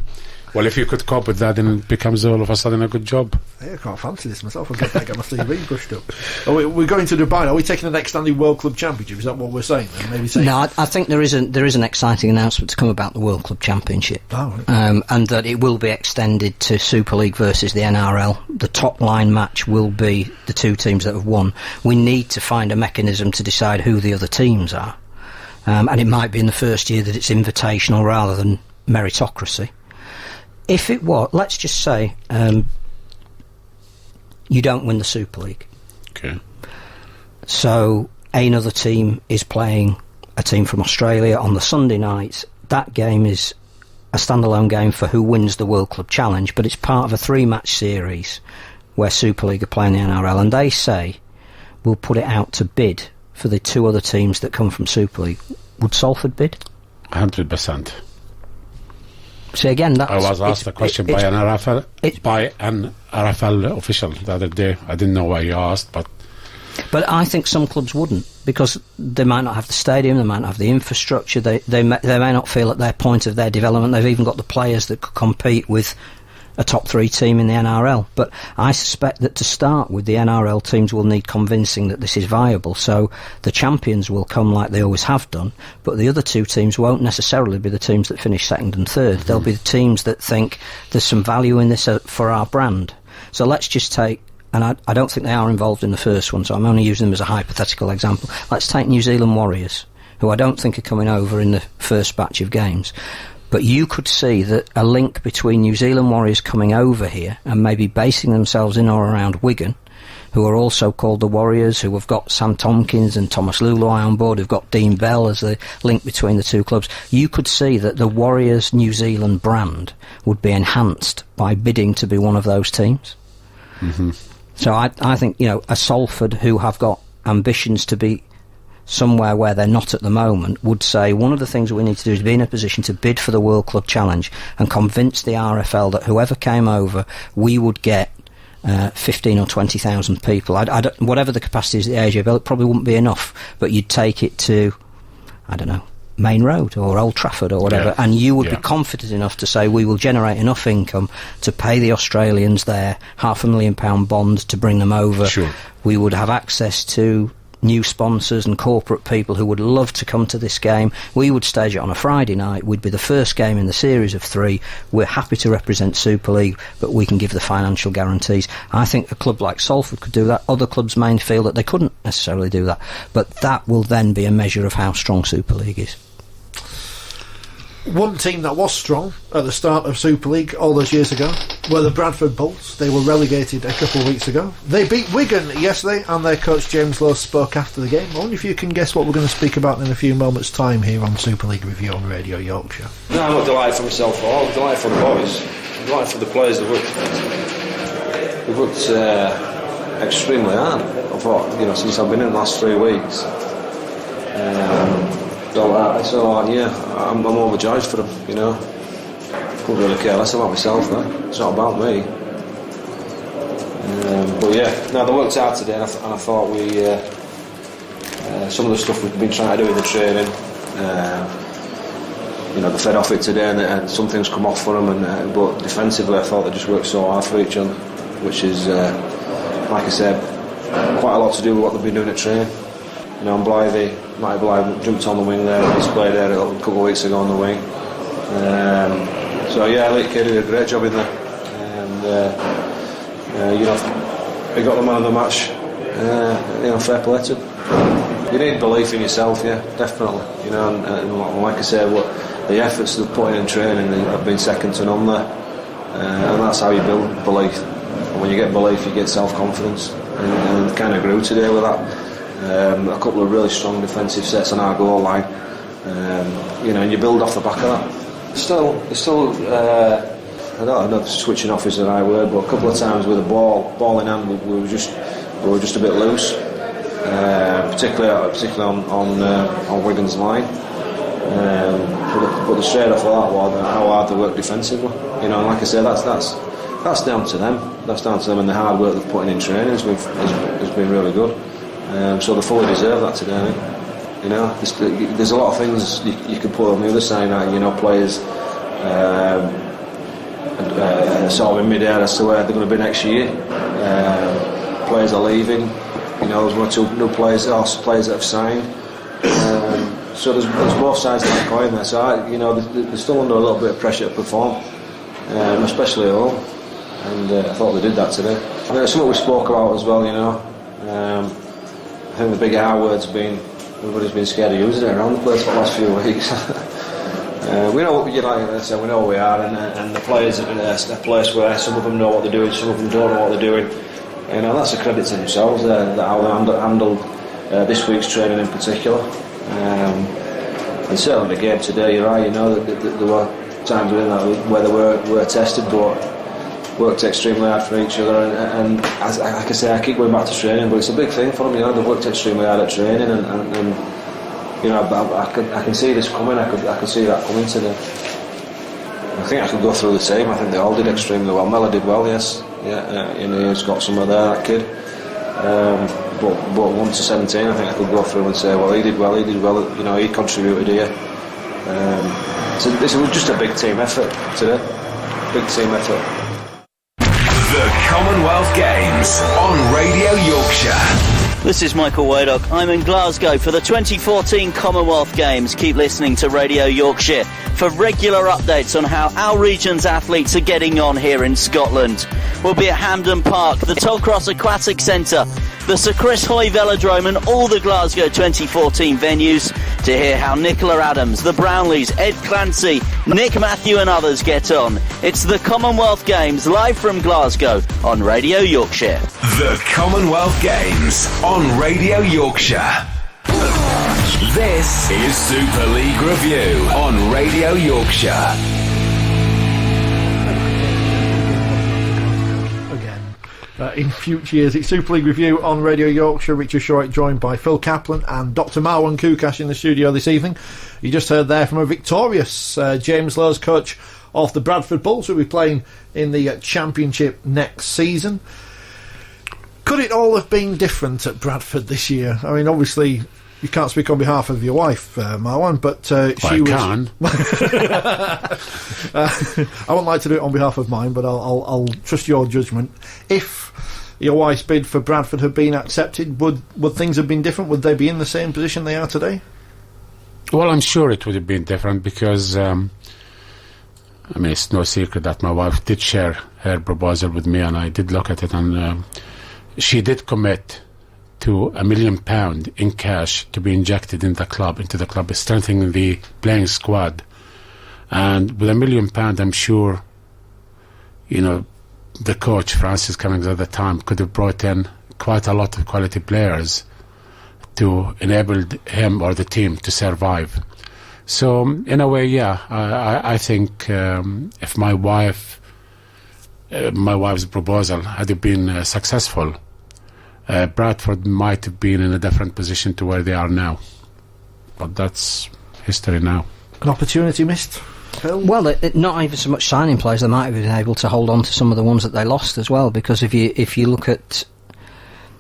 well, if you could cope with that, then it becomes all of a sudden a good job. Yeah, I can't fancy this myself. I'll get back at my CV brushed up. We're going to Dubai. Are we taking the next standing World Club Championship? Is that what we're saying? Then? Maybe no, I think there is an exciting announcement to come about the World Club Championship, and that it will be extended to Super League versus the NRL. The top line match will be the two teams that have won. We need to find a mechanism to decide who the other teams are, and it might be in the first year that it's invitational rather than meritocracy. If it was, let's just say, you don't win the Super League. Okay. So another team is playing a team from Australia on the Sunday night. That game is a standalone game for who wins the World Club Challenge, but it's part of a 3-match series where Super League are playing the NRL, and they say, we'll put it out to bid for the two other teams that come from Super League. Would Salford bid? 100%. See, again, I was asked a question by an RFL official the other day. I didn't know why you asked, but I think some clubs wouldn't, because they might not have the stadium, they might not have the infrastructure, they may not feel at their point of their development they've even got the players that could compete with a top 3 team in the NRL. But I suspect that to start with, the NRL teams will need convincing that this is viable. So the champions will come like they always have done, but the other 2 teams won't necessarily be the teams that finish 2nd and 3rd. They'll be the teams that think there's some value in this for our brand. So let's just take, and I don't think they are involved in the first one, so I'm only using them as a hypothetical example. Let's take New Zealand Warriors, who I don't think are coming over in the first batch of games. But you could see that a link between New Zealand Warriors coming over here and maybe basing themselves in or around Wigan, who are also called the Warriors, who have got Sam Tompkins and Thomas Luluai on board, who've got Dean Bell as the link between the two clubs. You could see that the Warriors New Zealand brand would be enhanced by bidding to be one of those teams. Mm-hmm. So I think, a Salford who have got ambitions to be somewhere where they're not at the moment would say one of the things we need to do is be in a position to bid for the World Club Challenge and convince the RFL that whoever came over, we would get 15 or 20,000 people. Whatever the capacity is at the AJ, it probably wouldn't be enough, but you'd take it to, I don't know, Main Road or Old Trafford or whatever, and you would be confident enough to say we will generate enough income to pay the Australians their £500,000 bond to bring them over. Sure. We would have access to new sponsors and corporate people who would love to come to this game. We would stage it on a Friday night. We'd be the first game in the series of 3. We're happy to represent Super League, but we can give the financial guarantees. I think a club like Salford could do that. Other clubs may feel that they couldn't necessarily do that, but that will then be a measure of how strong Super League is. One team that was strong at the start of Super League all those years ago were the Bradford Bulls. They were relegated a couple of weeks ago. They beat Wigan yesterday, and their coach James Lowe spoke after the game. I wonder if you can guess what we're going to speak about in a few moments' time here on Super League Review on Radio Yorkshire. No, I'm not delighted for myself at all. I'm delighted for the boys. I'm delighted for the players. They've worked extremely hard. I thought, since I've been in the last 3 weeks. I'm overjoyed for them, Couldn't really care less about myself, It's not about me. They worked hard today, and I thought some of the stuff we've been trying to do in the training, they fed off it today, and some things come off for them, but defensively I thought they just worked so hard for each other, which is, like I said, quite a lot to do with what they've been doing at training. Matty Blythe jumped on the wing there, he's played there a couple of weeks ago on the wing. Lee Kay did a great job in there. He got the man of the match. Fair play to him. You need belief in yourself, definitely. And like I said, the efforts they've put in training have been second to none there. And that's how you build belief. And when you get belief, you get self-confidence. And kind of grew today with that. A couple of really strong defensive sets on our goal line, and you build off the back of that. Still, I don't know if switching off is the right word, but a couple of times with the ball in hand, we were just a bit loose, particularly on Wigan's line. But the straight off of that was how hard they work defensively. And like I said, that's down to them. That's down to them, and the hard work they've put in training has been really good. So they fully deserve that today. There's a lot of things you could put on the other side. Players sort of in mid-air as to where they're going to be next year. Players are leaving. There's 1 or 2 new players that have signed. So there's both sides of that coin there. So they're still under a little bit of pressure to perform, especially at home. And I thought they did that today. It's something we spoke about as well. I think the big R word's been, everybody's been scared of using it around the place for the last few weeks. We know what we know where we are, and the players are in a place where some of them know what they're doing, some of them don't know what they're doing. That's a credit to themselves, how they handled this week's training in particular. And certainly the game today, you're right, that there were times within that where they were tested, but worked extremely hard for each other, and as I can say, I keep going back to training, but it's a big thing for them. They've worked extremely hard at training, and I can see this coming. I could see that coming today. I think I could go through the team. I think they all did extremely well. Mella did well, yes, he's got some of that kid. But 1 to 17, I think I could go through and say, well, he did well. He contributed here. So this was just a big team effort today. Big team effort. The Commonwealth Games on Radio Yorkshire. This is Michael Waddock. I'm in Glasgow for the 2014 Commonwealth Games. Keep listening to Radio Yorkshire for regular updates on how our region's athletes are getting on here in Scotland. We'll be at Hampden Park, the Tollcross Aquatic Centre, the Sir Chris Hoy Velodrome and all the Glasgow 2014 venues to hear how Nicola Adams, the Brownlees, Ed Clancy, Nick Matthew and others get on. It's the Commonwealth Games live from Glasgow on Radio Yorkshire. The Commonwealth Games on Radio Yorkshire. This is Super League Review on Radio Yorkshire. In future years, it's Super League Review on Radio Yorkshire. Richard Short joined by Phil Caplan and Dr. Marwan Koukash in the studio this evening. You just heard there from a victorious James Lowe's coach of the Bradford Bulls, who will be playing in the Championship next season. Could it all have been different at Bradford this year? I mean, obviously, you can't speak on behalf of your wife, Marwan, but she was... can. I wouldn't like to do it on behalf of mine, but I'll trust your judgment. If your wife's bid for Bradford had been accepted, would things have been different? Would they be in the same position they are today? Well, I'm sure it would have been different because, it's no secret that my wife did share her proposal with me, and I did look at it, and she did commit to £1 million in cash to be injected into the club, strengthening the playing squad. And with £1 million, I'm sure, the coach, Francis Cummings at the time, could have brought in quite a lot of quality players to enable him or the team to survive. So, in a way, I think if my wife's proposal had been successful, Bradford might have been in a different position to where they are now. But that's history now. An opportunity missed, Phil? Well, not even so much signing players. They might have been able to hold on to some of the ones that they lost as well, because if you look at...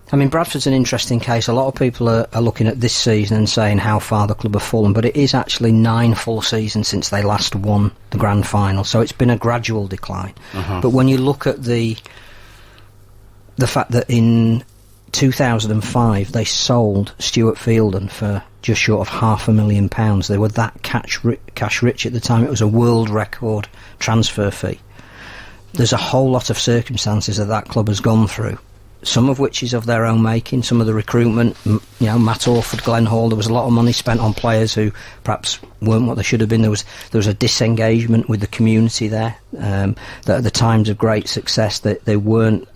Bradford's an interesting case. A lot of people are looking at this season and saying how far the club have fallen, but it is actually 9 full seasons since they last won the grand final, so it's been a gradual decline. But when you look at the fact that in 2005 they sold Stuart Fielden for just short of £500,000, they were that cash rich at the time. It was a world record transfer fee. There's a whole lot of circumstances that club has gone through, some of which is of their own making. Some of the recruitment, Matt Orford, Glenn Hall, there was a lot of money spent on players who perhaps weren't what they should have been. There was a disengagement with the community there. That at the times of great success, that they weren't.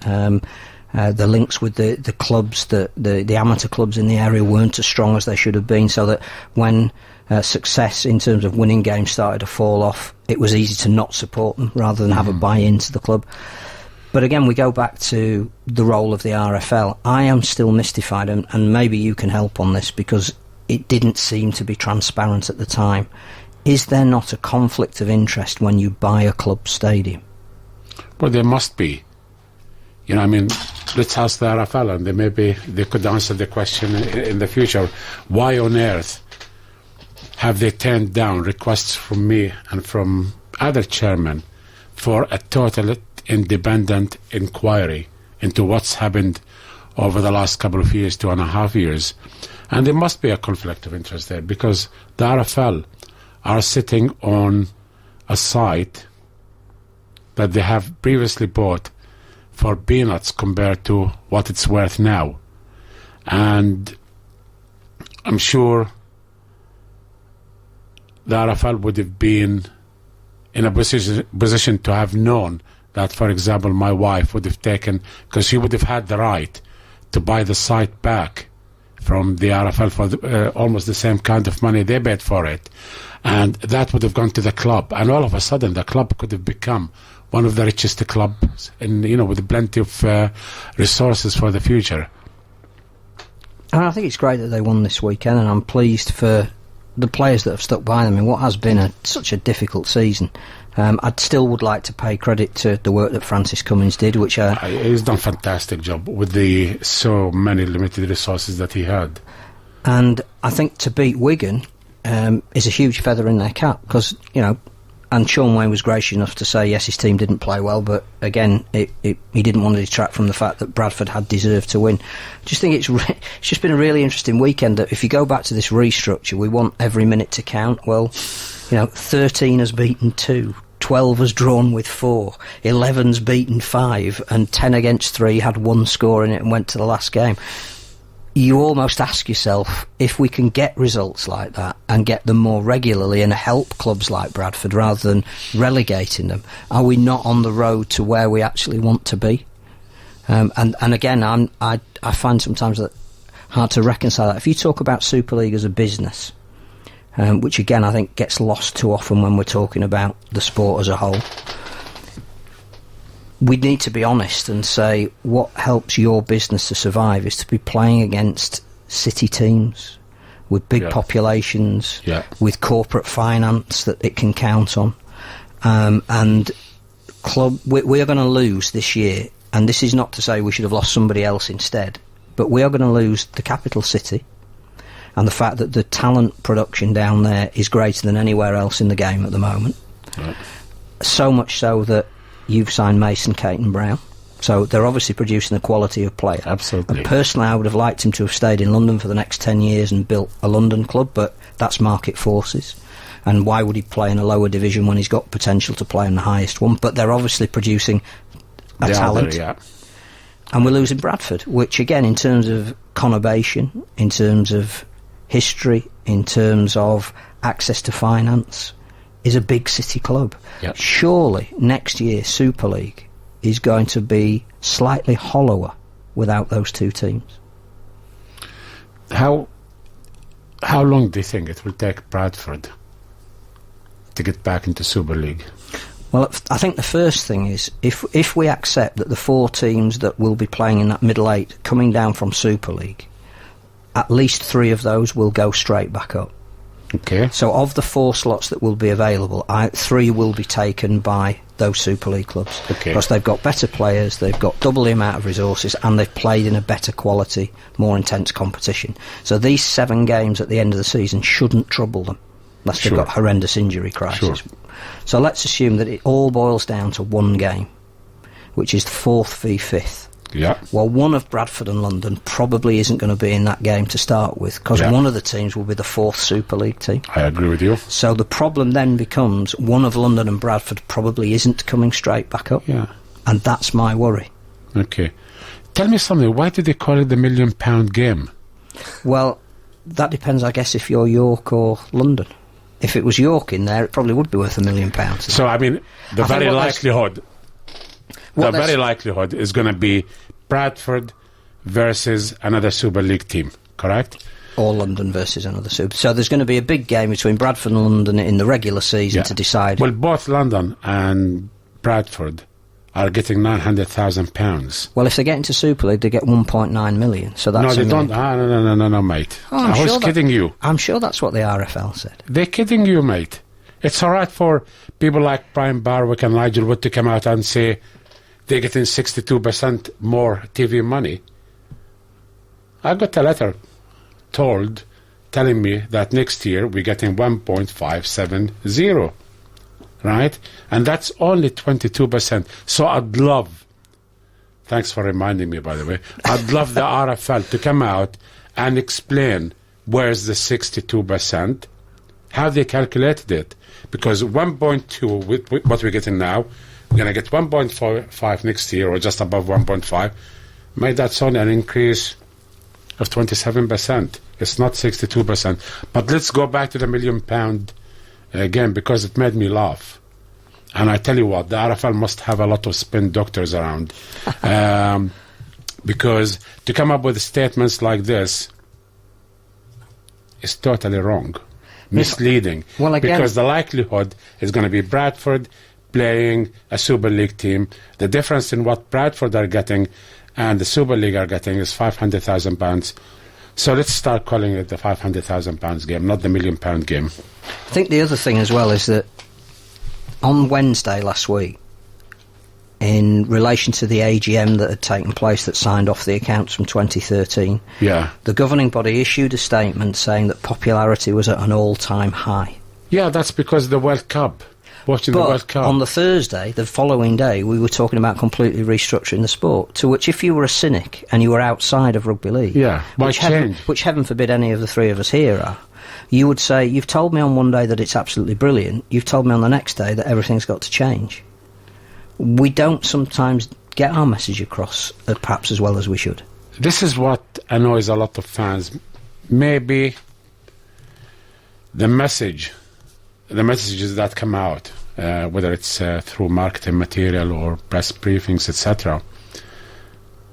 The links with the clubs, the amateur clubs in the area weren't as strong as they should have been, so that when success in terms of winning games started to fall off, it was easy to not support them rather than have a buy-in to the club. But again, we go back to the role of the RFL. I am still mystified, and maybe you can help on this, because it didn't seem to be transparent at the time. Is there not a conflict of interest when you buy a club stadium? Well, there must be. Let's ask the RFL, and they could answer the question in the future. Why on earth have they turned down requests from me and from other chairmen for a total independent inquiry into what's happened over the last couple of years, 2.5 years? And there must be a conflict of interest there, because the RFL are sitting on a site that they have previously bought for peanuts compared to what it's worth now. And I'm sure the RFL would have been in a position to have known that, for example, my wife would have taken, because she would have had the right to buy the site back from the RFL for almost the same kind of money they paid for it. And that would have gone to the club. And all of a sudden, the club could have become one of the richest clubs, and with plenty of resources for the future. And I think it's great that they won this weekend, and I'm pleased for the players that have stuck by them in what has been such a difficult season. I still would like to pay credit to the work that Francis Cummings did, which he's done a fantastic job with the so many limited resources that he had. And I think to beat Wigan is a huge feather in their cap, because and Sean Wayne was gracious enough to say yes, his team didn't play well, but again, he didn't want to detract from the fact that Bradford had deserved to win. I just think it's just been a really interesting weekend. That if you go back to this restructure, we want every minute to count. Well, 13 has beaten 2, 12 has drawn with 4, 11's beaten 5, and 10 against 3 had 1 score in it and went to the last game. You almost ask yourself, if we can get results like that and get them more regularly and help clubs like Bradford rather than relegating them, are we not on the road to where we actually want to be? And again, I find sometimes that hard to reconcile that. If you talk about Super League as a business, which again I think gets lost too often when we're talking about the sport as a whole, we need to be honest and say what helps your business to survive is to be playing against city teams with big populations, with corporate finance that it can count on. And we are going to lose this year, and this is not to say we should have lost somebody else instead, but we are going to lose the capital city, and the fact that the talent production down there is greater than anywhere else in the game at the moment. So much so that you've signed Mason Caton Brown, so they're obviously producing the quality of player. Absolutely. And personally, I would have liked him to have stayed in London for the next 10 years and built a London club, but that's market forces. And why would he play in a lower division when he's got potential to play in the highest one? But they're obviously producing a talent. And we're losing Bradford, which again, in terms of conurbation, in terms of history, in terms of access to finance, is a big city club. Yep. Surely next year Super League is going to be slightly hollower without those two teams. How long do you think it will take Bradford to get back into Super League? Well, I think the first thing is, if we accept that the 4 teams that will be playing in that middle 8 coming down from Super League, at least 3 of those will go straight back up. Okay. So of the 4 slots that will be available, 3 will be taken by those Super League clubs. Okay. Because they've got better players, they've got double the amount of resources, and they've played in a better quality, more intense competition. So these 7 games at the end of the season shouldn't trouble them, unless they've got horrendous injury crisis. Sure. So let's assume that it all boils down to one game, which is 4th v 5th. Yeah. Well, one of Bradford and London probably isn't going to be in that game to start with, because one of the teams will be the 4th Super League team. I agree with you. So the problem then becomes one of London and Bradford probably isn't coming straight back up. Yeah. And that's my worry. Okay. Tell me something. Why did they call it the £1 million game? Well, that depends, I guess, if you're York or London. If it was York in there, it probably would be worth £1 million. So, I mean, the very likelihood is going to be Bradford versus another Super League team, correct? Or London versus another Super. So there's going to be a big game between Bradford and London in the regular season to decide. Well, both London and Bradford are getting £900,000. Well, if they get into Super League, they get 1.9 million. So that's no, they don't. No, mate. I was kidding you. I'm sure that's what the RFL said. They're kidding you, mate. It's all right for people like Brian Barwick and Nigel Wood to come out and say they're getting 62% more TV money. I got a letter telling me that next year we're getting 1.570, right? And that's only 22%. So I'd love, thanks for reminding me, by the way, I'd love the RFL to come out and explain where's the 62%, how they calculated it. Because 1.2, with what we're getting now, we're going to get 1.5 next year, or just above 1.5. Mate, that's only an increase of 27%. It's not 62%. But let's go back to the £1 million game, because it made me laugh. And I tell you what, the RFL must have a lot of spin doctors around. Because to come up with statements like this is totally wrong. Misleading. Well, again, because the likelihood is going to be Bradford playing a Super League team. The difference in what Bradford are getting and the Super League are getting is £500,000. So let's start calling it the £500,000 game, not the £1 million game. I think the other thing as well is that on Wednesday last week, in relation to the AGM that had taken place that signed off the accounts from 2013, the governing body issued a statement saying that popularity was at an all-time high. Yeah, that's because of the World Cup. Watching the World Cup. On the Thursday, the following day, we were talking about completely restructuring the sport, to which if you were a cynic and you were outside of rugby league, which heaven forbid any of the three of us here are, you would say, you've told me on one day that it's absolutely brilliant, you've told me on the next day that everything's got to change. We don't sometimes get our message across perhaps as well as we should. This is what annoys a lot of fans. Maybe the messages that come out, whether it's through marketing material or press briefings, etc.,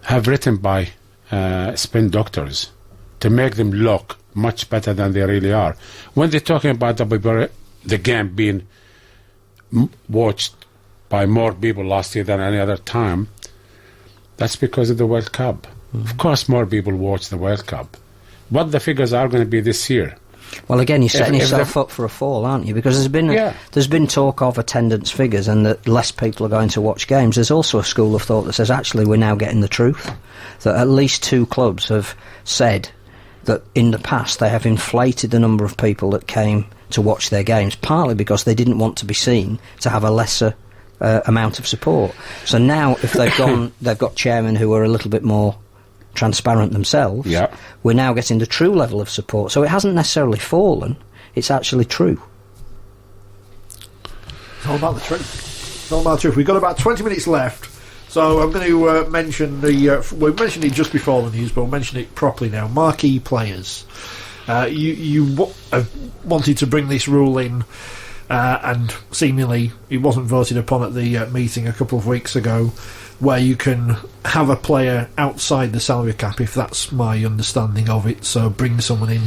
have written by spin doctors to make them look much better than they really are. When they're talking about the game being watched by more people last year than any other time, that's because of the World Cup. Of course more people watch the World Cup. What the figures are going to be this year? Well, again, you're setting yourself up for a fall, aren't you? Because there's been talk of attendance figures and that less people are going to watch games. There's also a school of thought that says actually we're now getting the truth. That at least 2 clubs have said that in the past they have inflated the number of people that came to watch their games, partly because they didn't want to be seen to have a lesser amount of support. So now if they've got chairmen who are a little bit more transparent themselves, we're now getting the true level of support. So it hasn't necessarily fallen, it's actually true. It's all about the truth. It's all about the truth. We've got about 20 minutes left, so I'm going to mention we mentioned it just before the news, but we'll mention it properly now. Marquee players. You wanted to bring this rule in and seemingly he wasn't voted upon at the meeting a couple of weeks ago, where you can have a player outside the salary cap, if that's my understanding of it. So bring someone in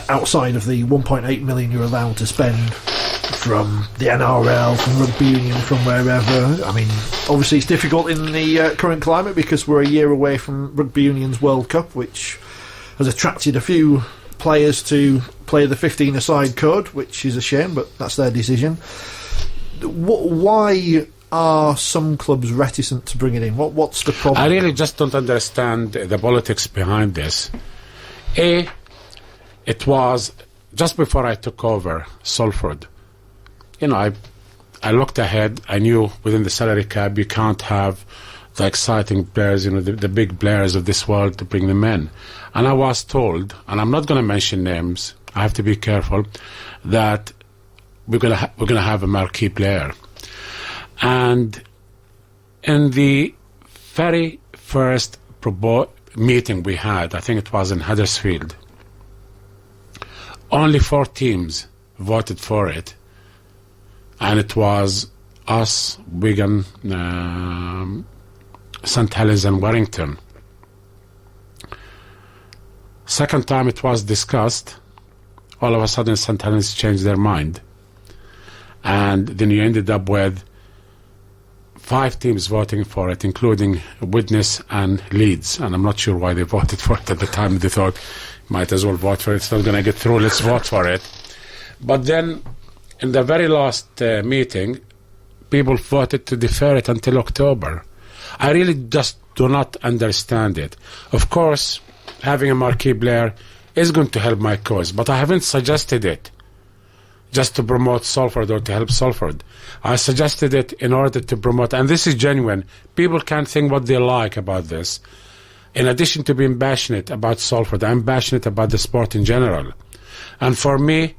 outside of the 1.8 million you're allowed to spend from the NRL, from Rugby Union, from wherever. I mean, obviously it's difficult in the current climate because we're a year away from Rugby Union's World Cup, which has attracted a few players to play the 15-a-side code, which is a shame, but that's their decision. Why are some clubs reticent to bring it in? What's the problem? I really just don't understand the politics behind this. It was just before I took over Salford. I looked ahead. I knew within the salary cap you can't have the exciting players, the big players of this world to bring them in. And I was told, and I'm not going to mention names, I have to be careful, that we're going to have a marquee player. And in the very first meeting we had, I think it was in Huddersfield, only 4 teams voted for it. And it was us, Wigan, St Helens and Warrington. Second time it was discussed, all of a sudden St Helens changed their mind. And then you ended up with 5 teams voting for it, including Widnes and Leeds. And I'm not sure why they voted for it at the time. They thought, might as well vote for it. It's not going to get through. Let's vote for it. But then, in the very last meeting, people voted to defer it until October. I really just do not understand it. Of course, having a marquee player is going to help my cause, but I haven't suggested it just to promote Salford or to help Salford. I suggested it in order to promote, and this is genuine. People can think what they like about this. In addition to being passionate about Salford, I'm passionate about the sport in general. And for me,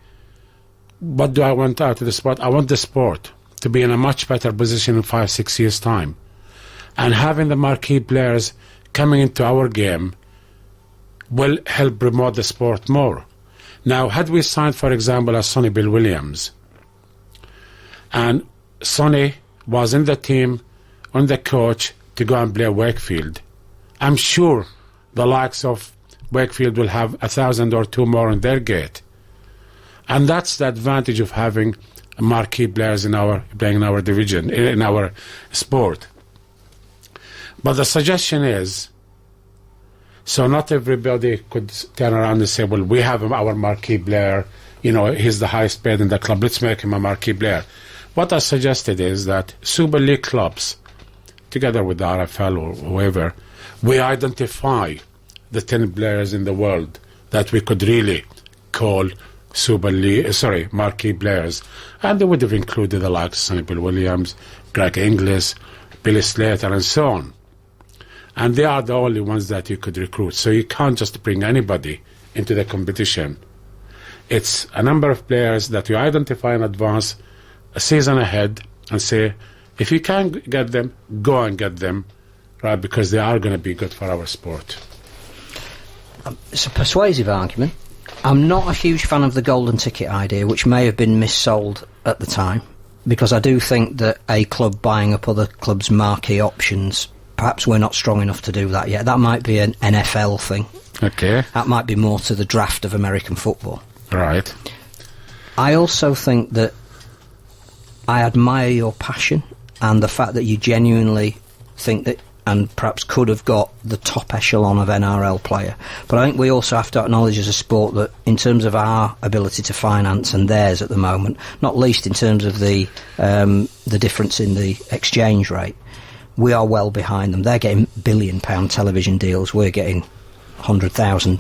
what do I want out of the sport? I want the sport to be in a much better position in 5-6 years' time. And having the marquee players coming into our game will help promote the sport more. Now, had we signed, for example, a Sonny Bill Williams, and Sonny was in the team, on the coach, to go and play Wakefield, I'm sure the likes of Wakefield will have 1,000 or 2 more in their gate. And that's the advantage of having marquee players playing in our division, in our sport. But the suggestion is, so not everybody could turn around and say, well, we have our marquee player, he's the highest paid in the club, let's make him a marquee player. What I suggested is that Super League clubs, together with the RFL or whoever, we identify the 10 players in the world that we could really call marquee players. And they would have included the likes of Sonny Bill Williams, Greg Inglis, Billy Slater, and so on. And they are the only ones that you could recruit. So you can't just bring anybody into the competition. It's a number of players that you identify in advance, a season ahead, and say, if you can get them, go and get them, right? Because they are going to be good for our sport. It's a persuasive argument. I'm not a huge fan of the golden ticket idea, which may have been missold at the time, because I do think that a club buying up other clubs' marquee options, perhaps we're not strong enough to do that yet. That might be an NFL thing. Okay. That might be more to the draft of American football. Right. I also think that I admire your passion and the fact that you genuinely think that, and perhaps could have got the top echelon of NRL player. But I think we also have to acknowledge as a sport that in terms of our ability to finance and theirs at the moment, not least in terms of the difference in the exchange rate, we are well behind them. They're getting £1 billion television deals. We're getting 100,000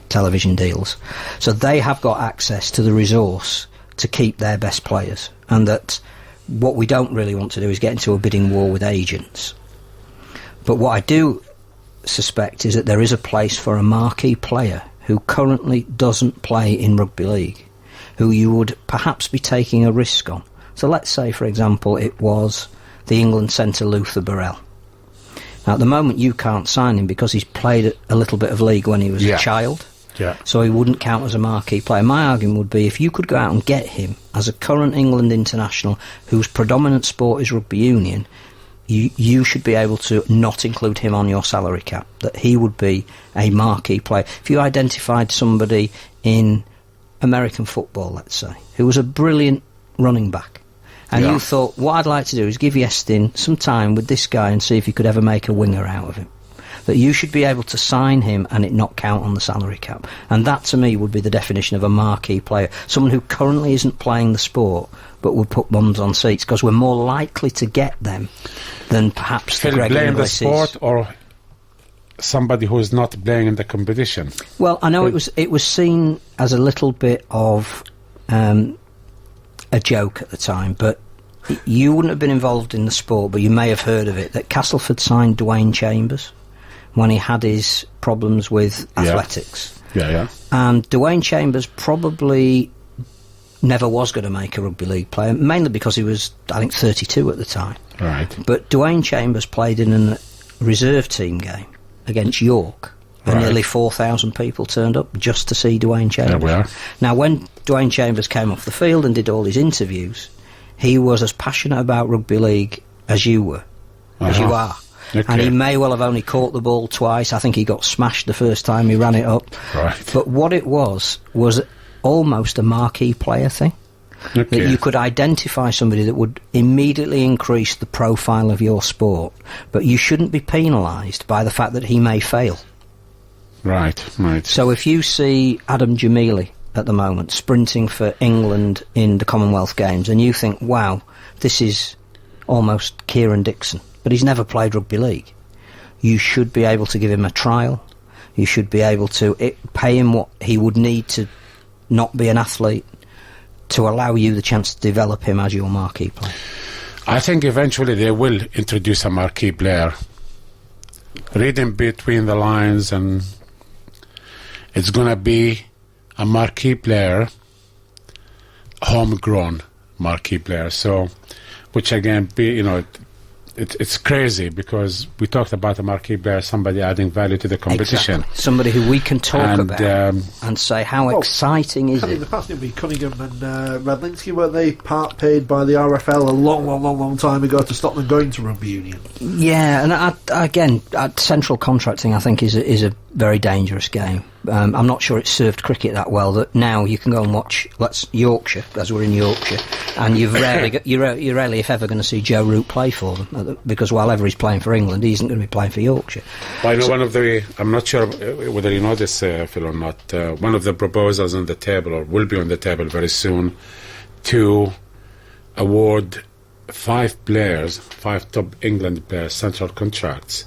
television deals. So they have got access to the resource to keep their best players. And that what we don't really want to do is get into a bidding war with agents. But what I do suspect is that there is a place for a marquee player who currently doesn't play in rugby league, who you would perhaps be taking a risk on. So let's say, for example, it was the England centre Luther Burrell. Now, at the moment, you can't sign him because he's played a little bit of league when he was a child. so he wouldn't count as a marquee player. My argument would be if you could go out and get him as a current England international whose predominant sport is rugby union, you should be able to not include him on your salary cap, that he would be a marquee player. If you identified somebody in American football, let's say, who was a brilliant running back, and you thought, what I'd like to do is give Iestyn some time with this guy and see if you could ever make a winger out of him, that you should be able to sign him and it not count on the salary cap. And that, to me, would be the definition of a marquee player. Someone who currently isn't playing the sport but would put bums on seats, because we're more likely to get them than perhaps the Greg playing the Inglis's. sport, or somebody who is not playing in the competition. Well, I know it was seen as a little bit of a joke at the time, but you wouldn't have been involved in the sport, but you may have heard of it, that Castleford signed Dwayne Chambers when he had his problems with athletics. And Dwayne Chambers probably never was going to make a rugby league player, mainly because he was, I think, 32 at the time. Right. But Dwayne Chambers played in a reserve team game against York, and nearly 4,000 people turned up just to see Dwayne Chambers. Now, when Dwayne Chambers came off the field and did all his interviews, he was as passionate about rugby league as you were, as you are. Okay. And he may well have only caught the ball twice. I think he got smashed the first time he ran it up. Right. But what it was almost a marquee player thing. That you could identify somebody that would immediately increase the profile of your sport, but you shouldn't be penalised by the fact that he may fail. Right. So if you see Adam Jamili at the moment sprinting for England in the Commonwealth Games, and you think, wow, this is almost Kieran Dixon, but he's never played rugby league, you should be able to give him a trial. You should be able to pay him what he would need to not be an athlete, to allow you the chance to develop him as your marquee player. I think eventually they will introduce a marquee player. Reading between the lines, and it's going to be a marquee player, homegrown marquee player. So, which again, it's crazy, because we talked about a marquee player, somebody adding value to the competition. Exactly. Somebody who we can talk about and say, how exciting is it? In the past, it'd be Cunningham and Radlinski, weren't they paid by the RFL a long time ago to stop them going to rugby union? Yeah, and central contracting, I think, is a very dangerous game. I'm not sure it's served cricket that well, that now you can go and watch Yorkshire, as we're in Yorkshire, and you're rarely, if ever, going to see Joe Root play for them, because while ever he's playing for England, he isn't going to be playing for Yorkshire. Well, I know I'm not sure whether you know this, Phil, or not, one of the proposals on the table, or will be on the table very soon, to award 5 top England players central contracts,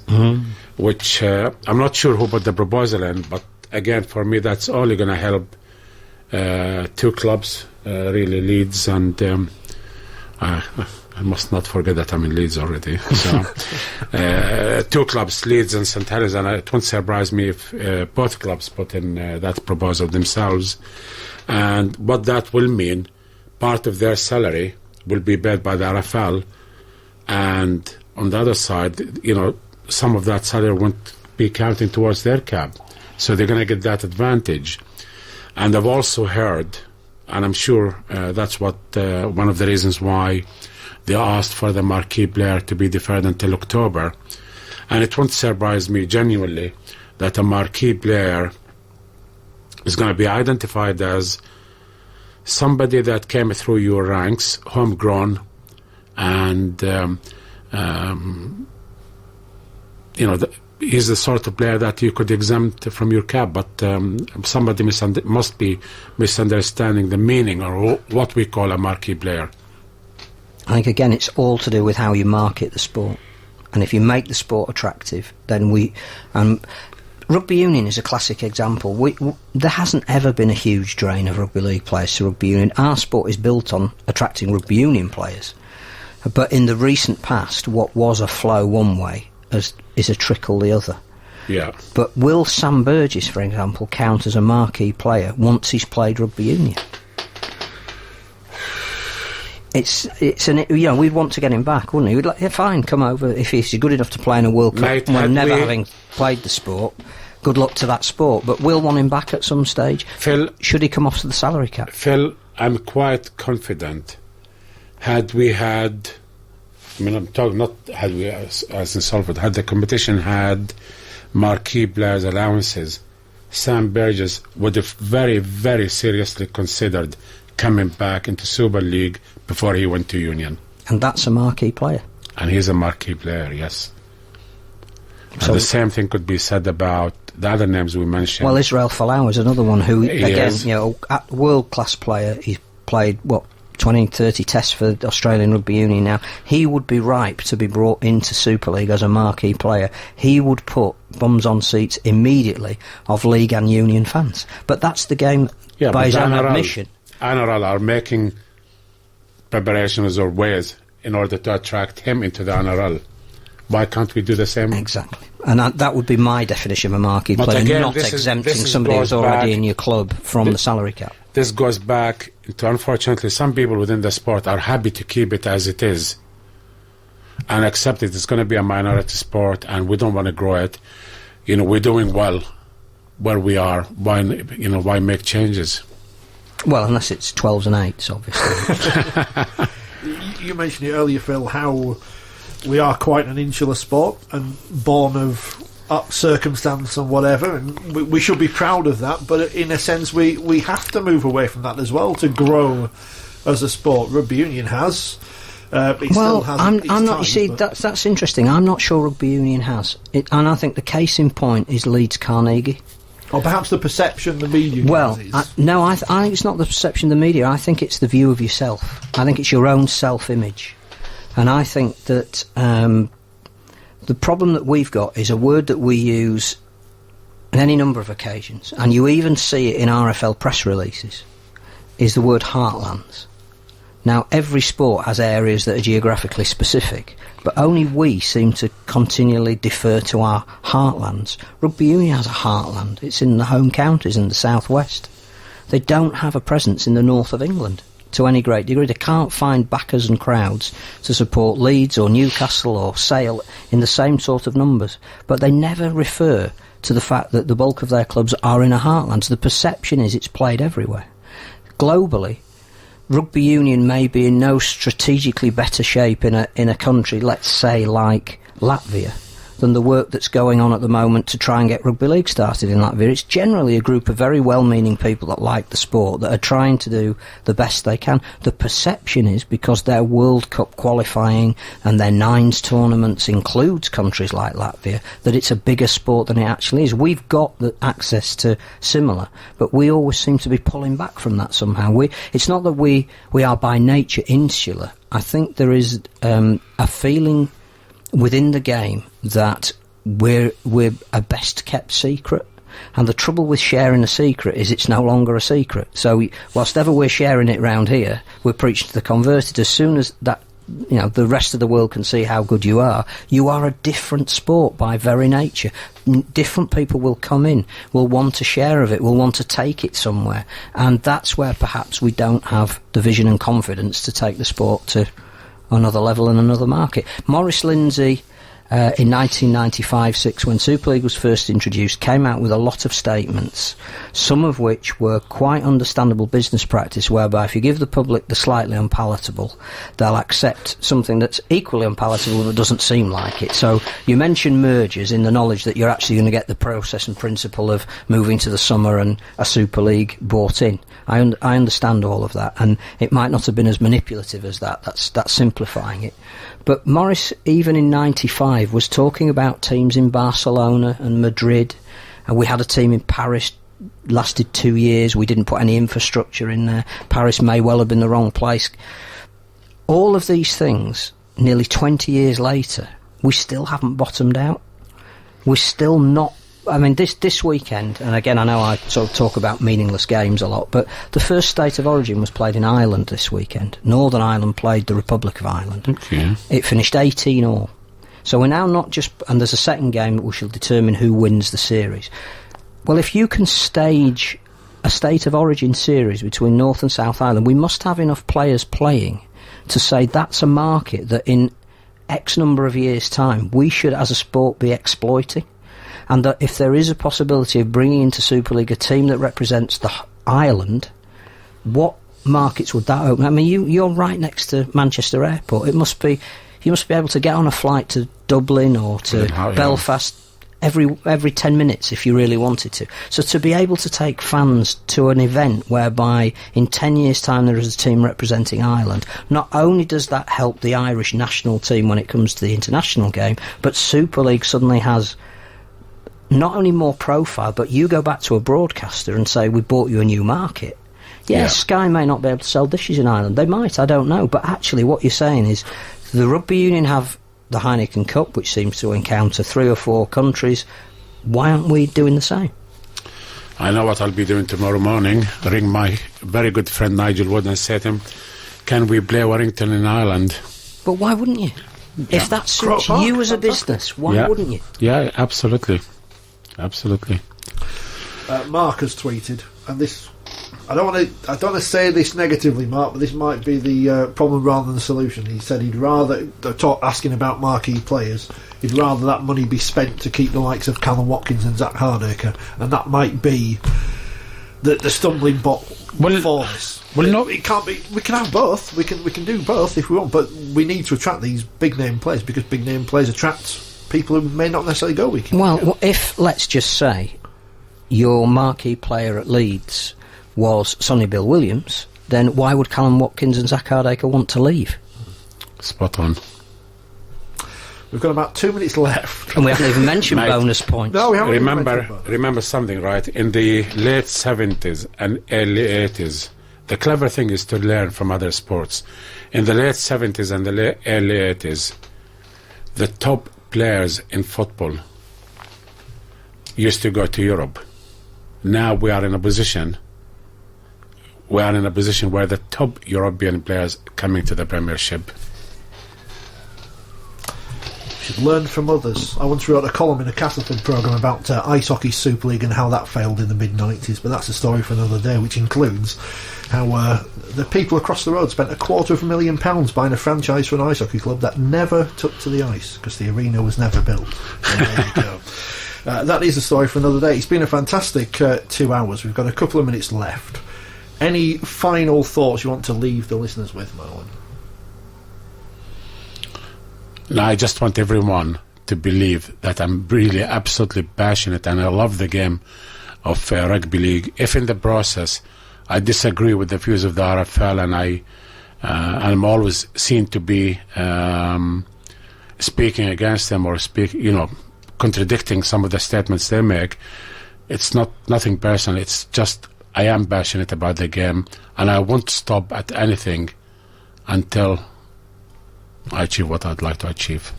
which I'm not sure who put the proposal in, but again, for me, that's only going to help 2 clubs, really, Leeds and I must not forget that I'm in Leeds already. So, 2 clubs, Leeds and St Helens, and it won't surprise me if both clubs put in that proposal themselves. And what that will mean, part of their salary will be paid by the RFL, and on the other side, some of that salary won't be counting towards their cap. So they're going to get that advantage. And I've also heard, and I'm sure that's what one of the reasons why they asked for the marquee player to be deferred until October. And it won't surprise me genuinely that a marquee player is going to be identified as somebody that came through your ranks, homegrown, and he's the sort of player that you could exempt from your cap, but somebody must be misunderstanding the meaning, or what we call a marquee player. I think, again, it's all to do with how you market the sport. And if you make the sport attractive, then rugby union is a classic example. There hasn't ever been a huge drain of rugby league players to rugby union. Our sport is built on attracting rugby union players. But in the recent past, what was a flow one way is a trickle the other. Yeah. But will Sam Burgess, for example, count as a marquee player once he's played rugby union? We'd want to get him back, wouldn't we? We'd like, fine, come over if he's good enough to play in a World Cup, having played the sport. good luck to that sport. But we'll want him back at some stage. Phil, should he come off to the salary cap? Phil, I'm quite confident. Had we had, I mean, I'm talking not had we as in Salford, had the competition had marquee players' allowances, Sam Burgess would have very, very seriously considered coming back into Super League before he went to Union. And that's a marquee player. And he's a marquee player, yes. So and the same thing could be said about the other names we mentioned. Well, Israel Folau is another one who, again, you know, world-class player. He's played, 20, 30 tests for the Australian Rugby Union now. He would be ripe to be brought into Super League as a marquee player. He would put bums on seats immediately of League and Union fans. But that's the game by his own admission. NRL are making preparations or ways in order to attract him into the NRL. Why can't we do the same? Exactly. And that would be my definition of a marquee player, again, not exempting somebody who's already in your club from the salary cap. This goes back to, unfortunately, some people within the sport are happy to keep it as it is and accept it. It's going to be a minority sport and we don't want to grow it. You know, we're doing well where we are. Why make changes? Well, unless it's 12s and 8s, obviously. You mentioned it earlier, Phil, how we are quite an insular sport and born of circumstance and whatever, and we should be proud of that, but in a sense we have to move away from that as well to grow as a sport. Rugby Union has. Still has I'm not. You see, that's interesting. I'm not sure Rugby Union has it, and I think the case in point is Leeds Carnegie. Or perhaps the perception the media has. No, I think it's not the perception of the media. I think it's the view of yourself. I think it's your own self-image. And I think that the problem that we've got is a word that we use on any number of occasions, and you even see it in RFL press releases, is the word heartlands. Now, every sport has areas that are geographically specific, but only we seem to continually defer to our heartlands. Rugby Union has a heartland. It's in the home counties in the southwest. They don't have a presence in the north of England to any great degree. They can't find backers and crowds to support Leeds or Newcastle or Sale in the same sort of numbers. But they never refer to the fact that the bulk of their clubs are in a heartland. So the perception is it's played everywhere. Globally, Rugby Union may be in no strategically better shape in a country, let's say, like Latvia, than the work that's going on at the moment to try and get Rugby League started in Latvia. It's generally a group of very well-meaning people that like the sport, that are trying to do the best they can. The perception is, because their World Cup qualifying and their nines tournaments includes countries like Latvia, that it's a bigger sport than it actually is. We've got the access to similar, but we always seem to be pulling back from that somehow. It's not that we are by nature insular. I think there is a feeling within the game that we're a best kept secret, and the trouble with sharing a secret is it's no longer a secret. So whilst ever we're sharing it round here, we're preaching to the converted. As soon as that, the rest of the world can see how good you are a different sport by very nature. Different people will come in, will want a share of it, will want to take it somewhere, and that's where perhaps we don't have the vision and confidence to take the sport to another level and another market. Maurice Lindsay, in 1995-6, when Super League was first introduced, came out with a lot of statements, some of which were quite understandable business practice, whereby if you give the public the slightly unpalatable, they'll accept something that's equally unpalatable but doesn't seem like it. So you mention mergers in the knowledge that you're actually going to get the process and principle of moving to the summer and a Super League bought in. I understand all of that, and it might not have been as manipulative as that. That's simplifying it. But Morris, even in 95, was talking about teams in Barcelona and Madrid, and we had a team in Paris, lasted 2 years. We didn't put any infrastructure in there. Paris may well have been the wrong place. All of these things, nearly 20 years later, we still haven't bottomed out. We're still not. I mean, this weekend, and again, I know I sort of talk about meaningless games a lot, but the first State of Origin was played in Ireland this weekend. Northern Ireland played the Republic of Ireland. Okay. It finished 18-all. So we're now not just... And there's a second game that we shall determine who wins the series. Well, if you can stage a State of Origin series between North and South Ireland, we must have enough players playing to say that's a market that in X number of years' time we should, as a sport, be exploiting. and that if there is a possibility of bringing into Super League a team that represents the island, what markets would that open? I mean, you're right next to Manchester Airport. You must be able to get on a flight to Dublin or to Belfast every 10 minutes if you really wanted to. So to be able to take fans to an event whereby in 10 years' time there is a team representing Ireland, not only does that help the Irish national team when it comes to the international game, but Super League suddenly has not only more profile, but you go back to a broadcaster and say, we bought you a new market. Yes, Sky may not be able to sell dishes in Ireland. They might, I don't know. But actually what you're saying is the Rugby Union have the Heineken Cup, which seems to encounter 3 or 4 countries. Why aren't we doing the same? I know what I'll be doing tomorrow morning. Ring my very good friend Nigel Wood and say to him, can we play Warrington in Ireland? But why wouldn't you? If that suits you as a business, why wouldn't you? Yeah, absolutely. Absolutely. Mark has tweeted, and this... I don't want to say this negatively, Mark, but this might be the problem rather than the solution. He said he'd rather, asking about marquee players, he'd rather that money be spent to keep the likes of Callum Watkins and Zach Hardacre, and that might be the stumbling block for this. Well, no, it can't be. We can have both. We can do both if we want, but we need to attract these big name players because big name players attract people who may not necessarily go weekend. Well, if let's just say your marquee player at Leeds was Sonny Bill Williams, then why would Callum Watkins and Zach Hardacre want to leave? Spot on. We've got about 2 minutes left. And we haven't even mentioned bonus points. No, we haven't. Remember something, right? In the late 70s and early 80s, the clever thing is to learn from other sports. In the late 70s and the early 80s, the top players in football used to go to Europe. Now we are in a position where the top European players coming to the Premiership. Should learn from others. I once wrote a column in a Castleford programme about Ice Hockey Super League and how that failed in the mid-90s, but that's a story for another day, which includes how the people across the road spent £250,000 buying a franchise for an ice hockey club that never took to the ice because the arena was never built. So there you go. That is a story for another day. It's been a fantastic 2 hours. We've got a couple of minutes left. Any final thoughts you want to leave the listeners with, Marwan? No, I just want everyone to believe that I'm really absolutely passionate and I love the game of rugby league. If in the process I disagree with the views of the RFL and I'm always seen to be speaking against them or contradicting some of the statements they make, it's nothing personal. It's just I am passionate about the game and I won't stop at anything until I achieve what I'd like to achieve.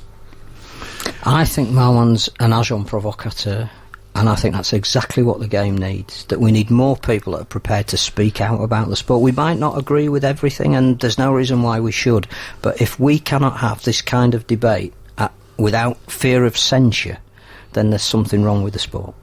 I think Marwan's an agent provocateur, and I think that's exactly what the game needs, that we need more people that are prepared to speak out about the sport. We might not agree with everything, and there's no reason why we should, but if we cannot have this kind of debate without fear of censure, then there's something wrong with the sport.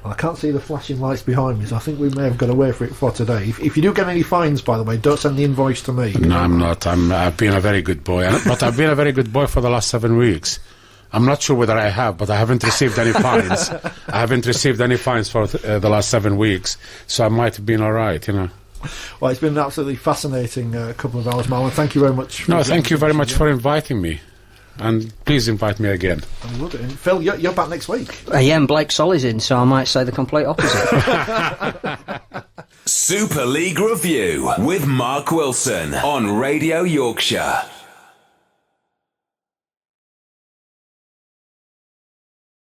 I can't see the flashing lights behind me, so I think we may have got away for today. If you do get any fines, by the way, don't send the invoice to me. No, I'm not. I've been a very good boy, but I've been a very good boy for the last 7 weeks. I'm not sure whether I have, but I haven't received any fines. I haven't received any fines for the last 7 weeks, so I might have been all right, Well, it's been an absolutely fascinating couple of hours, Marwan. Thank you very much. No, thank you very much for inviting me. And please invite me again. I will do. Phil, you're back next week. Yeah, and Blake Solly's in, so I might say the complete opposite. Super League Review with Mark Wilson on Radio Yorkshire.